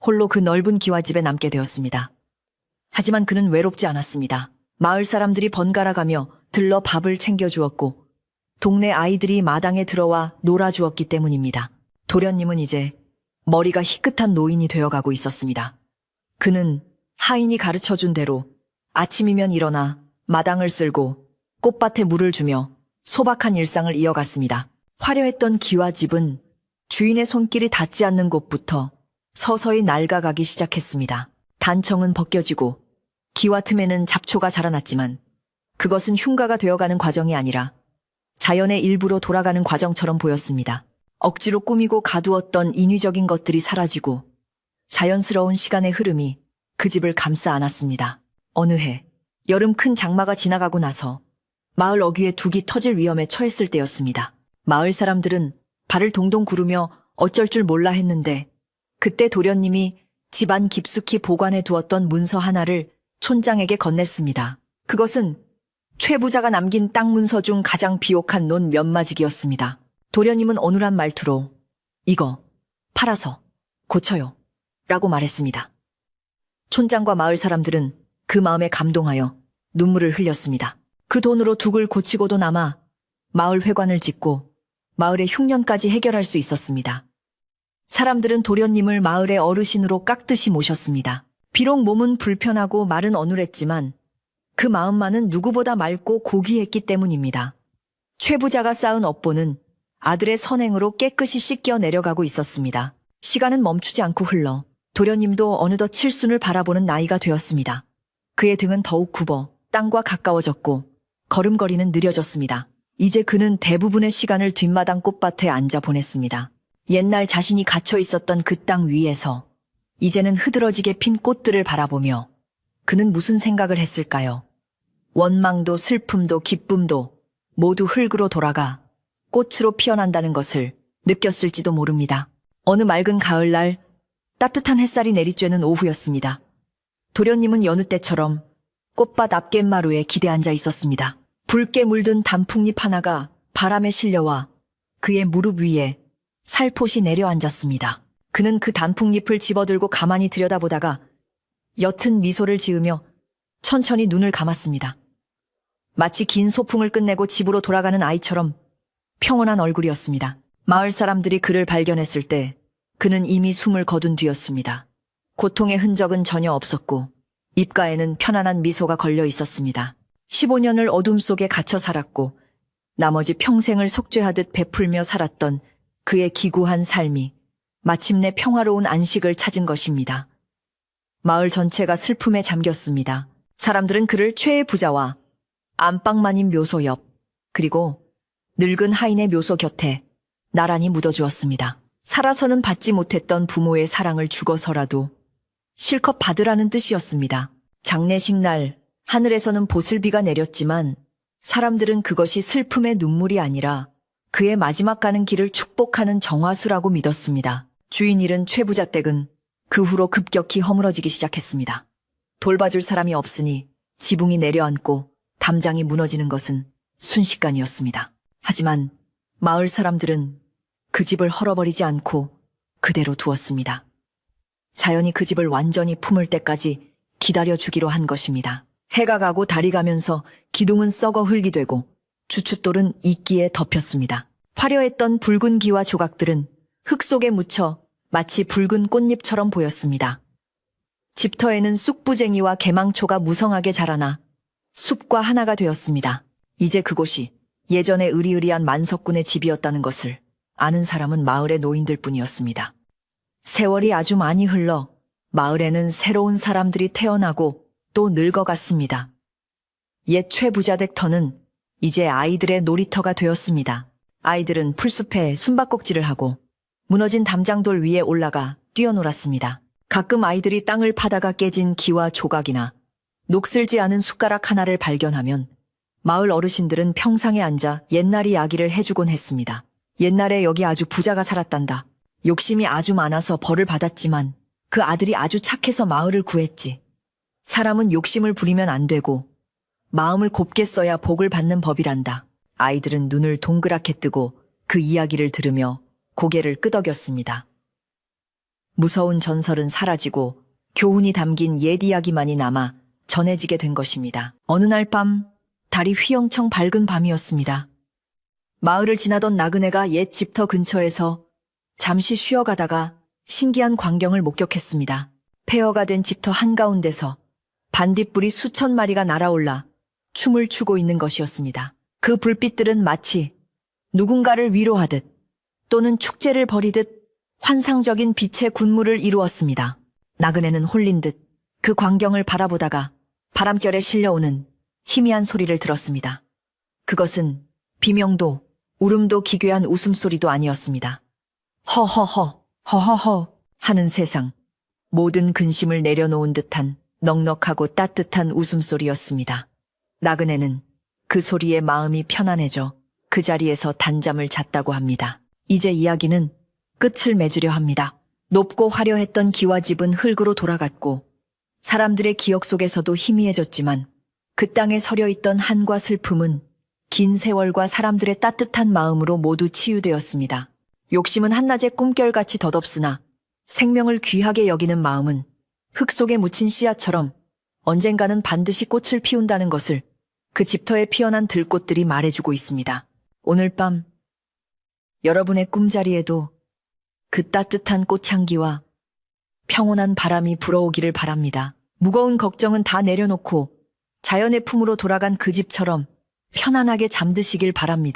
홀로 그 넓은 기와집에 남게 되었습니다. 하지만 그는 외롭지 않았습니다. 마을 사람들이 번갈아 가며 들러 밥을 챙겨주었고 동네 아이들이 마당에 들어와 놀아주었기 때문입니다. 도련님은 이제 머리가 희끗한 노인이 되어가고 있었습니다. 그는 하인이 가르쳐준 대로 아침이면 일어나 마당을 쓸고 꽃밭에 물을 주며 소박한 일상을 이어갔습니다. 화려했던 기와집은 주인의 손길이 닿지 않는 곳부터 서서히 낡아가기 시작했습니다. 단청은 벗겨지고 기와 틈에는 잡초가 자라났지만 그것은 흉가가 되어가는 과정이 아니라 자연의 일부로 돌아가는 과정처럼 보였습니다. 억지로 꾸미고 가두었던 인위적인 것들이 사라지고 자연스러운 시간의 흐름이 그 집을 감싸 안았습니다. 어느 해 여름 큰 장마가 지나가고 나서 마을 어귀에 둑이 터질 위험에 처했을 때였습니다. 마을 사람들은 발을 동동 구르며 어쩔 줄 몰라 했는데 그때 도련님이 집안 깊숙이 보관해 두었던 문서 하나를 촌장에게 건넸습니다. 그것은 최 부자가 남긴 땅 문서 중 가장 비옥한 논 몇마지기였습니다. 도련님은 어눌한 말투로 이거 팔아서 고쳐요 라고 말했습니다. 촌장과 마을 사람들은 그 마음에 감동하여 눈물을 흘렸습니다. 그 돈으로 둑을 고치고도 남아 마을 회관을 짓고 마을의 흉년까지 해결할 수 있었습니다. 사람들은 도련님을 마을의 어르신으로 깍듯이 모셨습니다. 비록 몸은 불편하고 말은 어눌했지만 그 마음만은 누구보다 맑고 고귀했기 때문입니다. 최 부자가 쌓은 업보는 아들의 선행으로 깨끗이 씻겨 내려가고 있었습니다. 시간은 멈추지 않고 흘러 도련님도 어느덧 칠순을 바라보는 나이가 되었습니다. 그의 등은 더욱 굽어 땅과 가까워졌고 걸음걸이는 느려졌습니다. 이제 그는 대부분의 시간을 뒷마당 꽃밭에 앉아 보냈습니다. 옛날 자신이 갇혀 있었던 그 땅 위에서 이제는 흐드러지게 핀 꽃들을 바라보며 그는 무슨 생각을 했을까요? 원망도 슬픔도 기쁨도 모두 흙으로 돌아가 꽃으로 피어난다는 것을 느꼈을지도 모릅니다. 어느 맑은 가을날 따뜻한 햇살이 내리쬐는 오후였습니다. 도련님은 여느 때처럼 꽃밭 앞 갯마루에 기대앉아 있었습니다. 붉게 물든 단풍잎 하나가 바람에 실려와 그의 무릎 위에 살포시 내려앉았습니다. 그는 그 단풍잎을 집어들고 가만히 들여다보다가 옅은 미소를 지으며 천천히 눈을 감았습니다. 마치 긴 소풍을 끝내고 집으로 돌아가는 아이처럼 평온한 얼굴이었습니다. 마을 사람들이 그를 발견했을 때 그는 이미 숨을 거둔 뒤였습니다. 고통의 흔적은 전혀 없었고 입가에는 편안한 미소가 걸려 있었습니다. 15년을 어둠 속에 갇혀 살았고 나머지 평생을 속죄하듯 베풀며 살았던 그의 기구한 삶이 마침내 평화로운 안식을 찾은 것입니다. 마을 전체가 슬픔에 잠겼습니다. 사람들은 그를 최애 부자와 안방마님 묘소 옆 그리고 늙은 하인의 묘소 곁에 나란히 묻어주었습니다. 살아서는 받지 못했던 부모의 사랑을 죽어서라도 실컷 받으라는 뜻이었습니다. 장례식 날 하늘에서는 보슬비가 내렸지만 사람들은 그것이 슬픔의 눈물이 아니라 그의 마지막 가는 길을 축복하는 정화수라고 믿었습니다. 주인 잃은 최부자 댁은 그 후로 급격히 허물어지기 시작했습니다. 돌봐줄 사람이 없으니 지붕이 내려앉고 담장이 무너지는 것은 순식간이었습니다. 하지만 마을 사람들은 그 집을 헐어버리지 않고 그대로 두었습니다. 자연이 그 집을 완전히 품을 때까지 기다려주기로 한 것입니다. 해가 가고 달이 가면서 기둥은 썩어 흙이 되고 주춧돌은 이끼에 덮였습니다. 화려했던 붉은 기와 조각들은 흙 속에 묻혀 마치 붉은 꽃잎처럼 보였습니다. 집터에는 쑥부쟁이와 개망초가 무성하게 자라나 숲과 하나가 되었습니다. 이제 그곳이 예전에 으리으리한 만석군의 집이었다는 것을 아는 사람은 마을의 노인들 뿐이었습니다. 세월이 아주 많이 흘러 마을에는 새로운 사람들이 태어나고 또 늙어갔습니다. 옛 최부자댁 터는 이제 아이들의 놀이터가 되었습니다. 아이들은 풀숲에 숨바꼭질을 하고 무너진 담장돌 위에 올라가 뛰어놀았습니다. 가끔 아이들이 땅을 파다가 깨진 기와 조각이나 녹슬지 않은 숟가락 하나를 발견하면 마을 어르신들은 평상에 앉아 옛날 이야기를 해주곤 했습니다. 옛날에 여기 아주 부자가 살았단다. 욕심이 아주 많아서 벌을 받았지만 그 아들이 아주 착해서 마을을 구했지. 사람은 욕심을 부리면 안 되고 마음을 곱게 써야 복을 받는 법이란다. 아이들은 눈을 동그랗게 뜨고 그 이야기를 들으며 고개를 끄덕였습니다. 무서운 전설은 사라지고 교훈이 담긴 옛 이야기만이 남아 전해지게 된 것입니다. 어느 날 밤 달이 휘영청 밝은 밤이었습니다. 마을을 지나던 나그네가 옛 집터 근처에서 잠시 쉬어가다가 신기한 광경을 목격했습니다. 폐허가 된 집터 한가운데서 반딧불이 수천 마리가 날아올라 춤을 추고 있는 것이었습니다. 그 불빛들은 마치 누군가를 위로하듯 또는 축제를 벌이듯 환상적인 빛의 군무를 이루었습니다. 나그네는 홀린 듯 그 광경을 바라보다가 바람결에 실려오는 희미한 소리를 들었습니다. 그것은 비명도 울음도 기괴한 웃음소리도 아니었습니다. 허허허, 허허허 하는 세상, 모든 근심을 내려놓은 듯한 넉넉하고 따뜻한 웃음소리였습니다. 나그네는 그 소리에 마음이 편안해져 그 자리에서 단잠을 잤다고 합니다. 이제 이야기는 끝을 맺으려 합니다. 높고 화려했던 기와 집은 흙으로 돌아갔고 사람들의 기억 속에서도 희미해졌지만 그 땅에 서려있던 한과 슬픔은 긴 세월과 사람들의 따뜻한 마음으로 모두 치유되었습니다. 욕심은 한낮의 꿈결같이 덧없으나 생명을 귀하게 여기는 마음은 흙 속에 묻힌 씨앗처럼 언젠가는 반드시 꽃을 피운다는 것을 그 집터에 피어난 들꽃들이 말해주고 있습니다. 오늘 밤 여러분의 꿈자리에도 그 따뜻한 꽃향기와 평온한 바람이 불어오기를 바랍니다. 무거운 걱정은 다 내려놓고 자연의 품으로 돌아간 그 집처럼 편안하게 잠드시길 바랍니다.